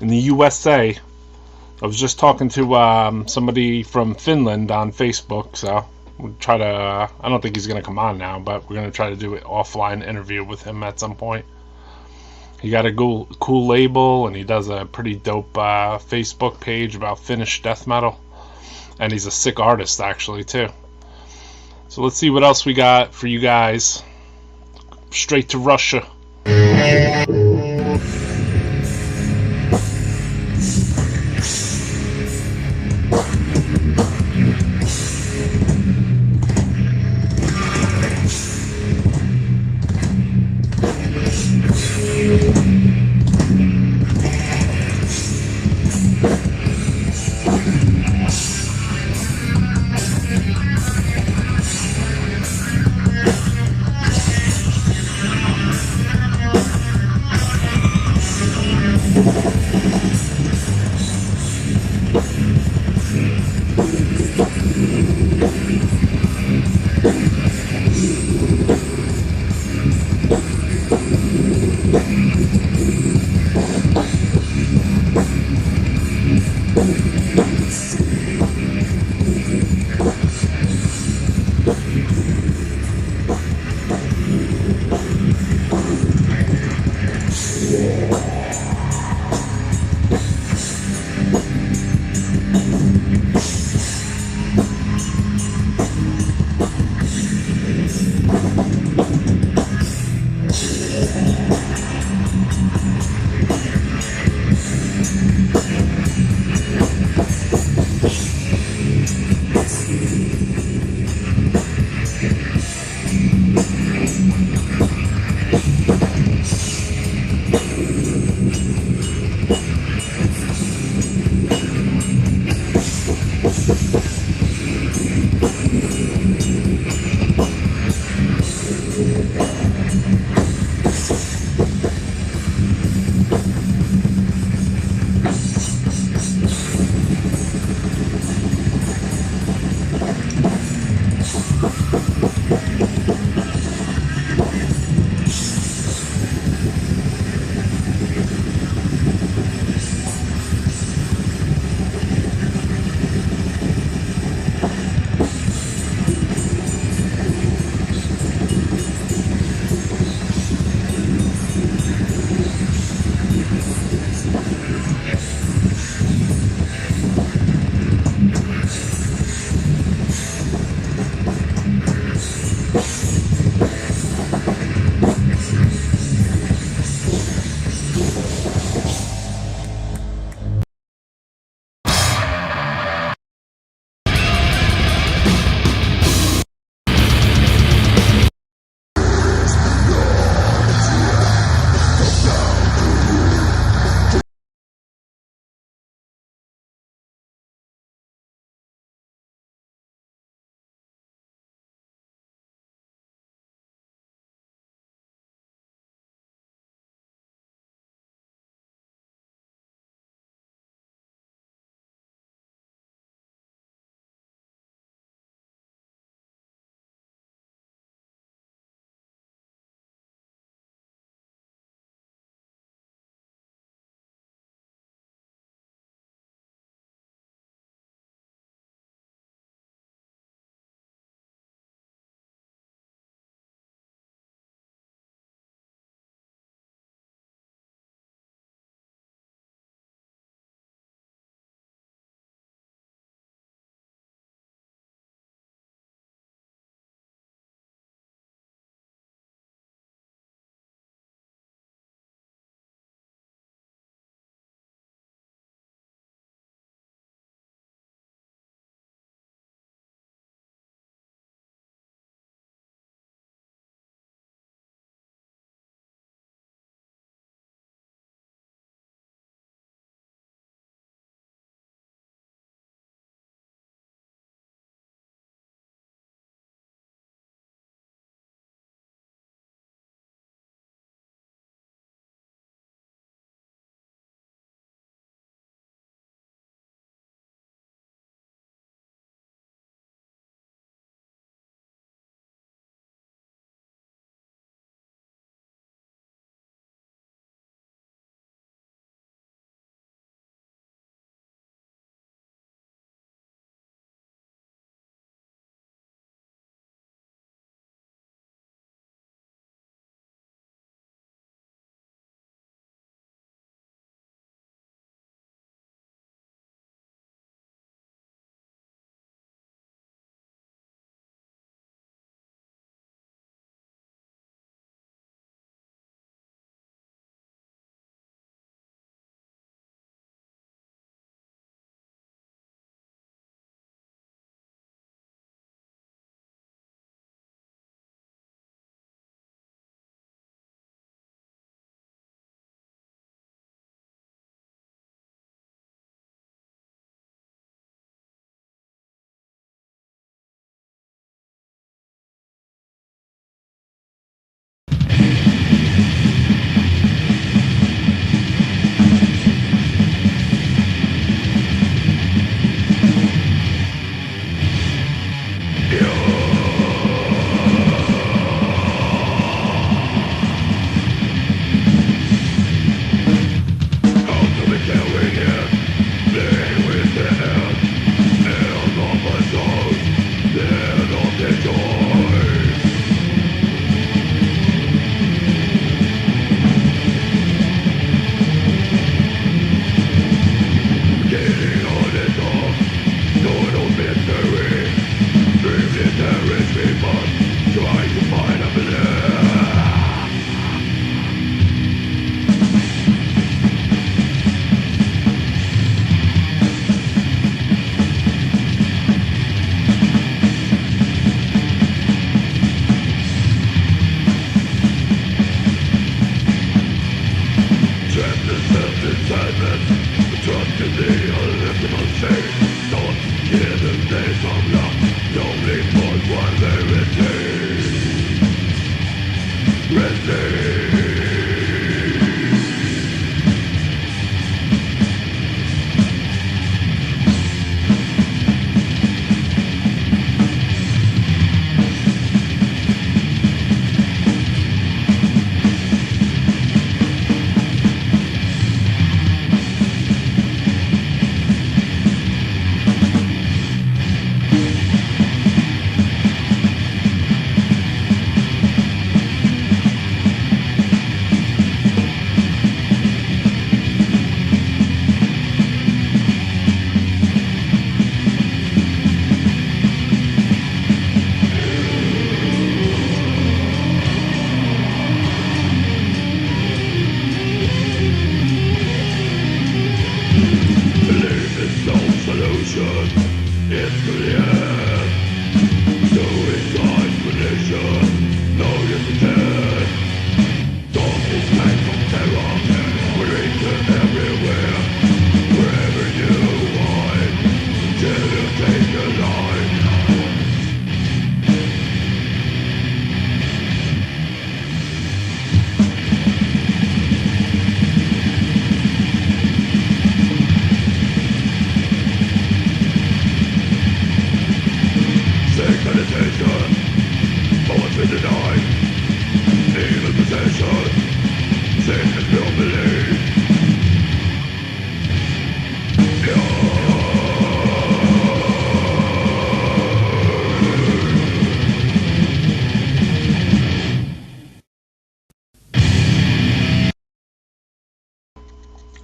in the USA. I was just talking to somebody from Finland on Facebook, so we'll try to. I don't think he's going to come on now, but we're going to try to do an offline interview with him at some point. He got a cool label, and he does a pretty dope Facebook page about Finnish death metal. And he's a sick artist, actually, too. So let's see what else we got for you guys. Straight to Russia.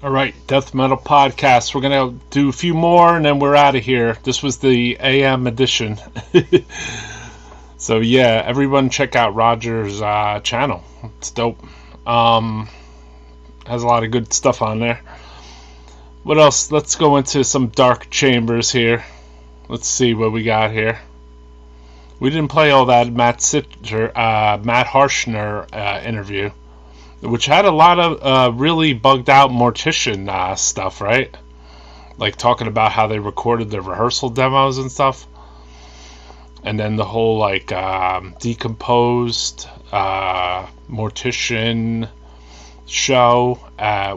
All right, Death Metal Podcast. We're going to do a few more and then we're out of here. This was the AM edition. So, yeah, everyone check out Roger's channel. It's dope. Has a lot of good stuff on there. What else? Let's go into some dark chambers here. Let's see what we got here. We didn't play all that Matt Harshner interview, which had a lot of really bugged out Mortician stuff, right? Like talking about how they recorded their rehearsal demos and stuff. And then the whole like decomposed Mortician show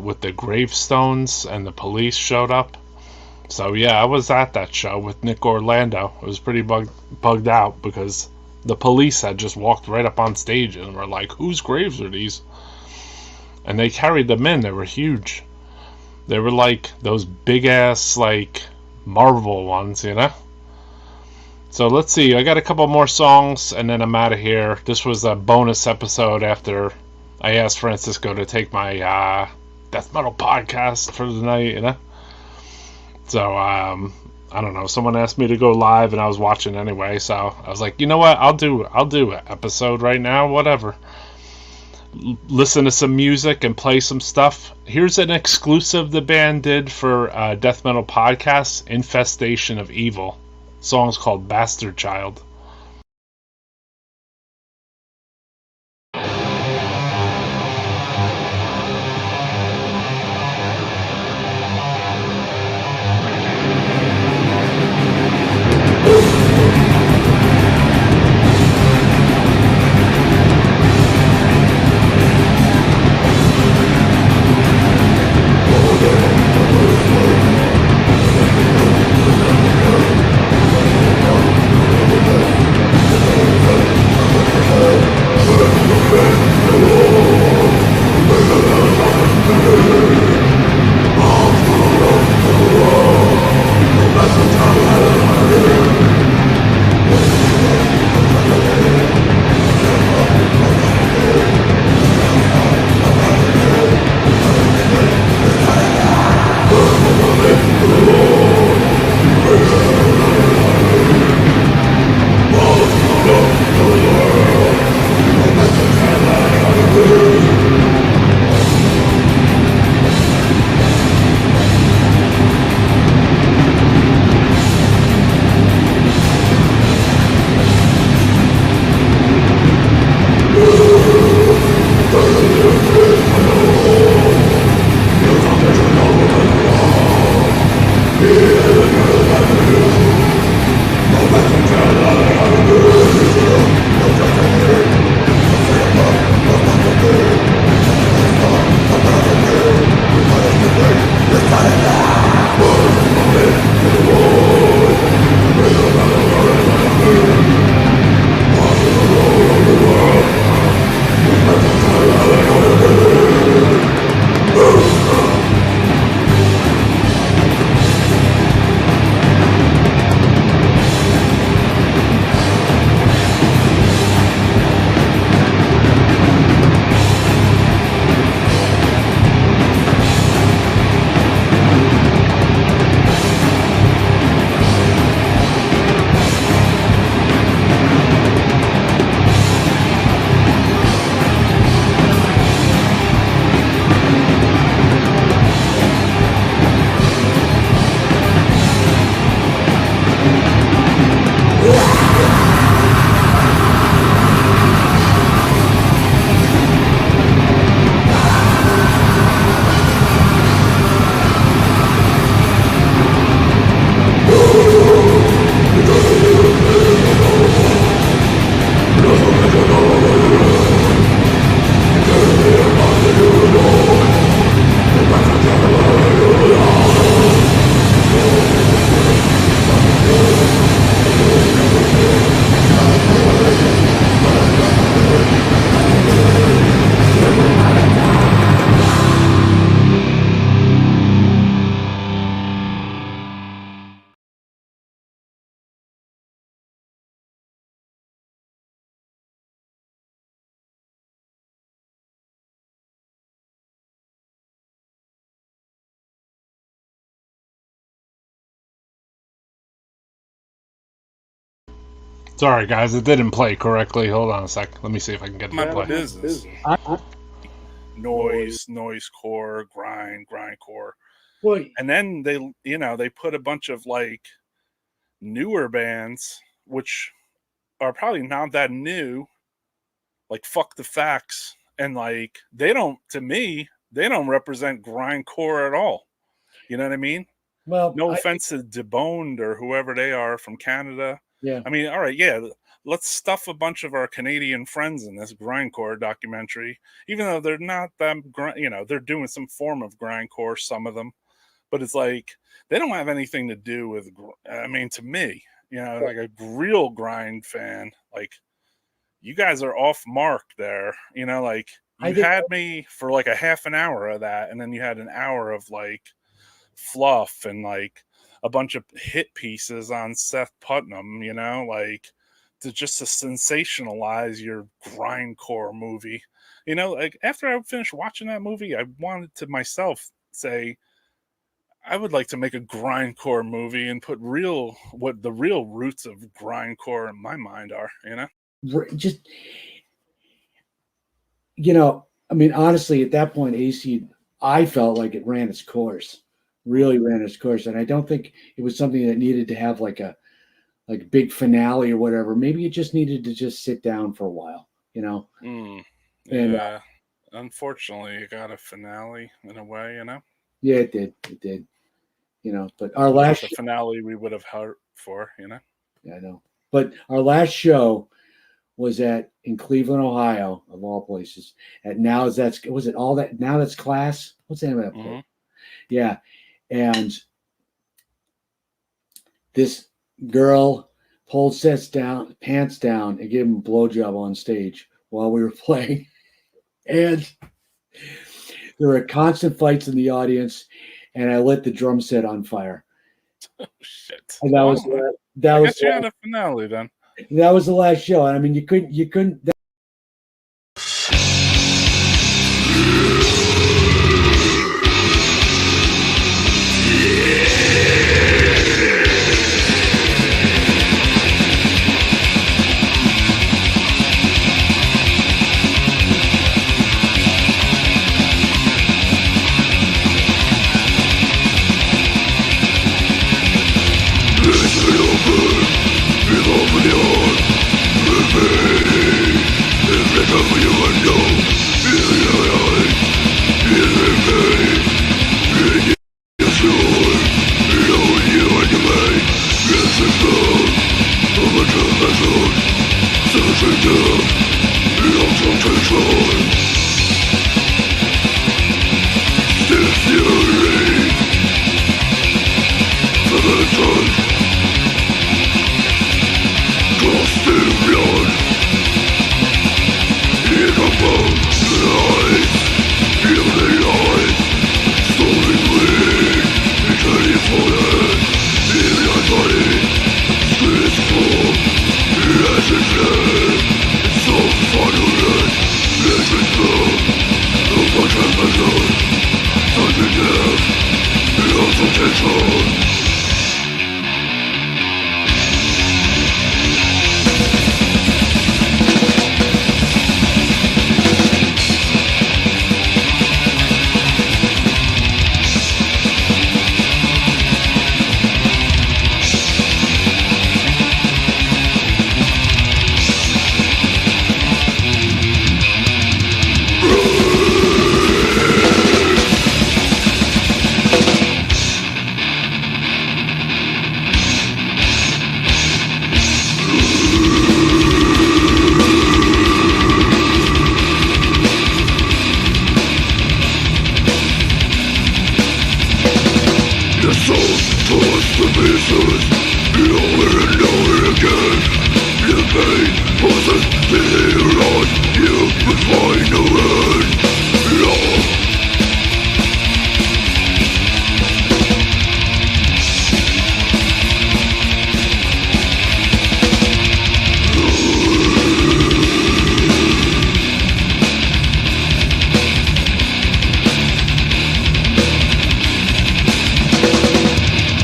with the gravestones and the police showed up. So yeah, I was at that show with Nick Orlando. It was pretty bugged out because the police had just walked right up on stage and were like, whose graves are these? And they carried them in. They were huge. They were like those big ass like Marvel ones, you know? So let's see. I got a couple more songs and then I'm out of here. This was a bonus episode after I asked Francisco to take my Death Metal Podcast for the night, you know? So, I don't know. Someone asked me to go live and I was watching anyway. So I was like, you know what? I'll do an episode right now. Whatever. Listen to some music and play some stuff. Here's an exclusive the band did for Death Metal Podcast, Infestation of Evil. Song's called Bastard Child. Sorry, guys, it didn't play correctly. Hold on a sec. Let me see if I can get it to My play. business. Noise core, grindcore. Well, And then they put a bunch of like newer bands, which are probably not that new, like Fuck the Facts, and like to me, they don't represent grindcore at all. You know what I mean? well, No offense to Deboned or whoever they are from Canada. yeah. I mean, all right, yeah, let's stuff a bunch of our Canadian friends in this grindcore documentary, even though they're not them, they're doing some form of grindcore, some of them, but it's like they don't have anything to do with. I mean, to me, like a real grind fan, like you guys are off mark there. Like you had me for like a half an hour of that, and then you had an hour of like fluff and like a bunch of hit pieces on Seth Putnam, like to sensationalize your grindcore movie. Like after I finished watching that movie, I wanted to myself say, I would like to make a grindcore movie and put what the real roots of grindcore in my mind are, Just, I mean, honestly, at that point, AC, I felt like it ran its course. Really ran its course, and I don't think it was something that needed to have like a big finale or whatever. Maybe it just needed to just sit down for a while, And unfortunately, it got a finale in a way, Yeah, it did. But our last finale we would have hoped for, Yeah, I know. But our last show was in Cleveland, Ohio, of all places. Now That's Class? What's the name of that place? Mm-hmm. Yeah. And this girl pulled pants down and gave him a blowjob on stage while we were playing. And there were constant fights in the audience, and I lit the drum set on fire. Oh, shit. And that was you had a finale then. That was the last show. And I mean, you couldn't.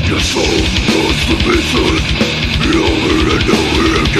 Your soul goes to pieces over and over again.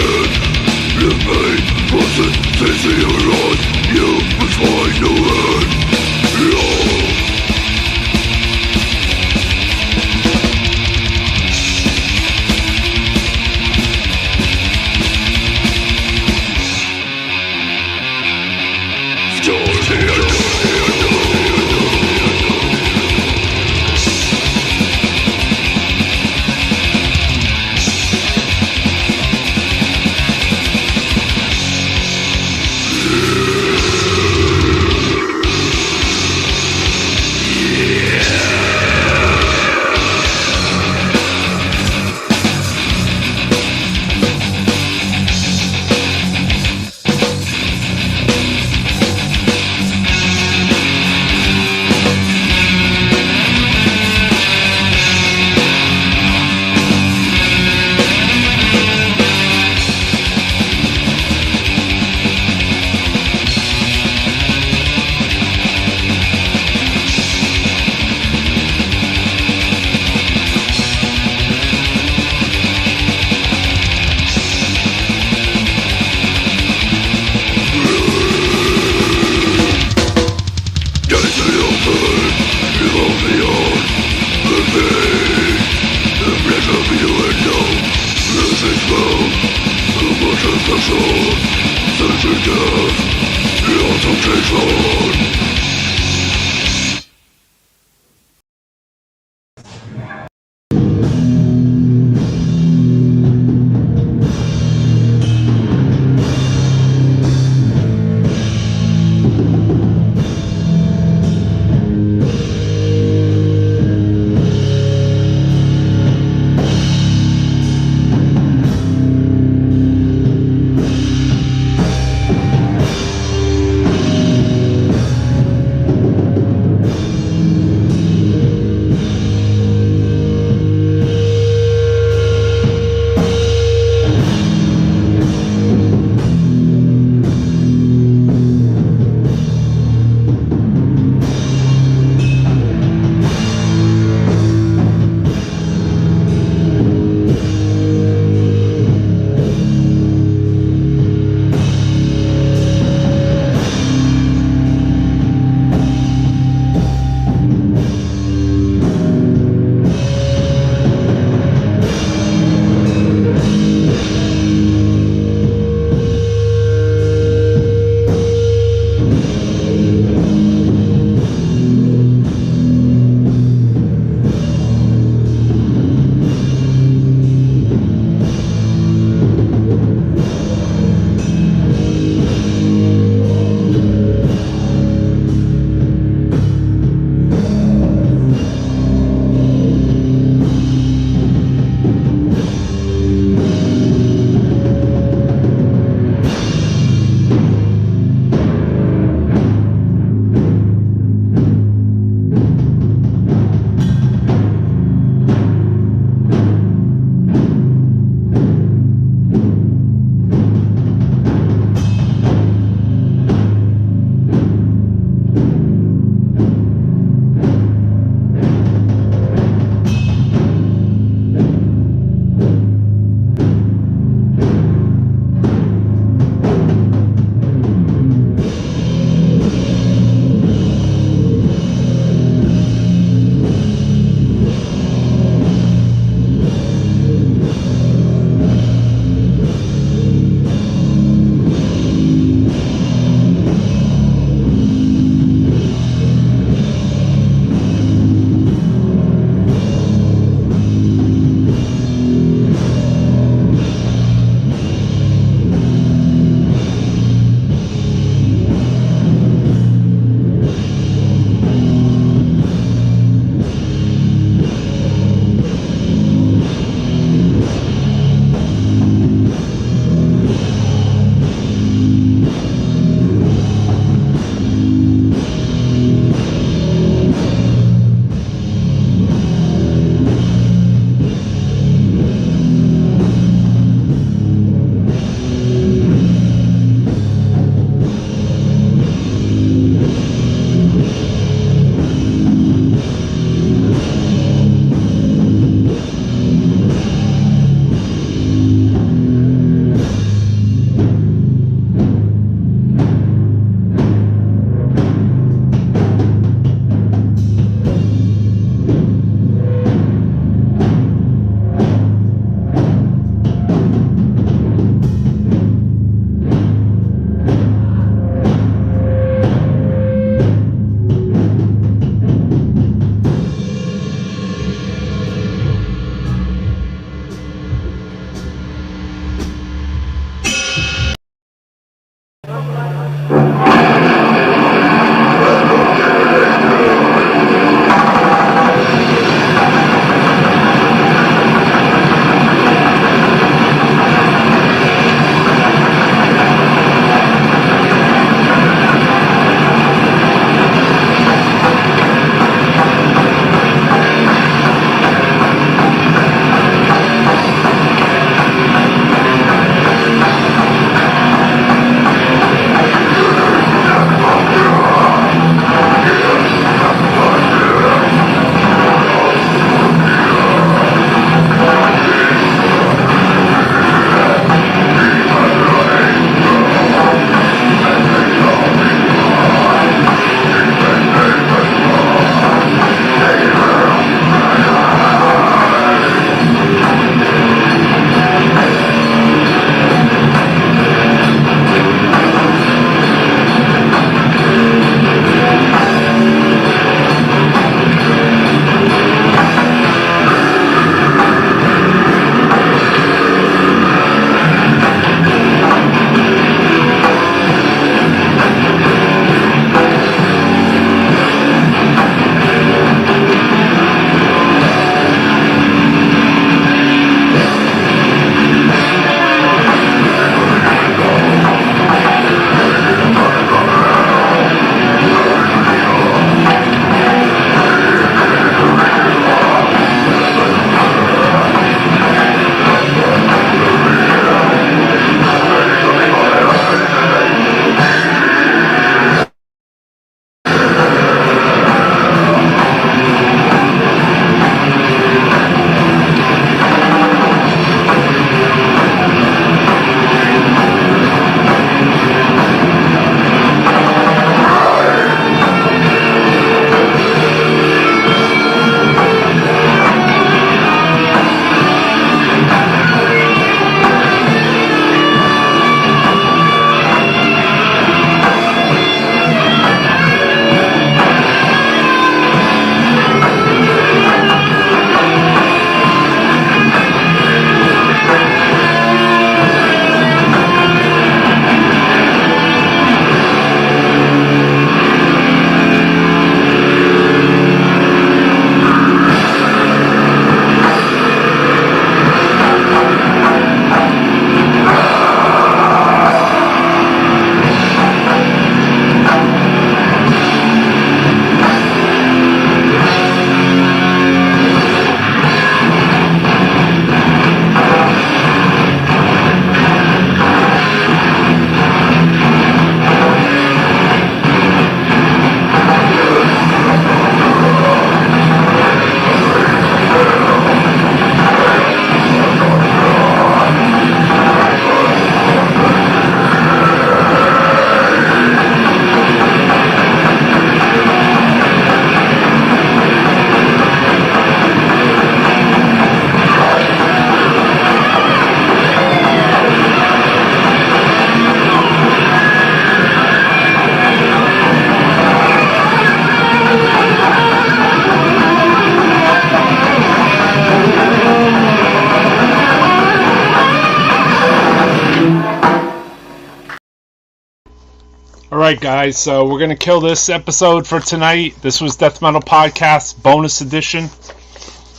right, guys. So we're gonna kill this episode for tonight. This was Death Metal Podcast bonus edition.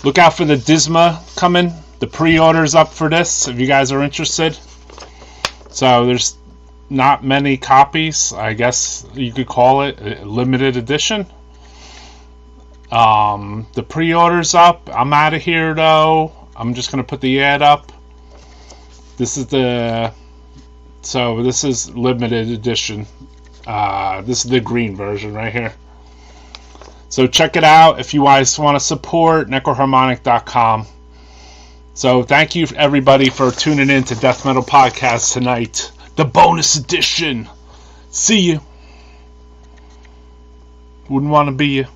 Look out for the Disma coming. The pre-order's up for this if you guys are interested. So there's not many copies. I guess you could call it a limited edition. The pre-order's up. I'm out of here though. I'm just gonna put the ad up. This is limited edition. This is the green version right here. So check it out if you guys want to support necroharmonic.com. So thank you everybody for tuning in to Death Metal Podcast tonight. The bonus edition. See you. Wouldn't want to be you.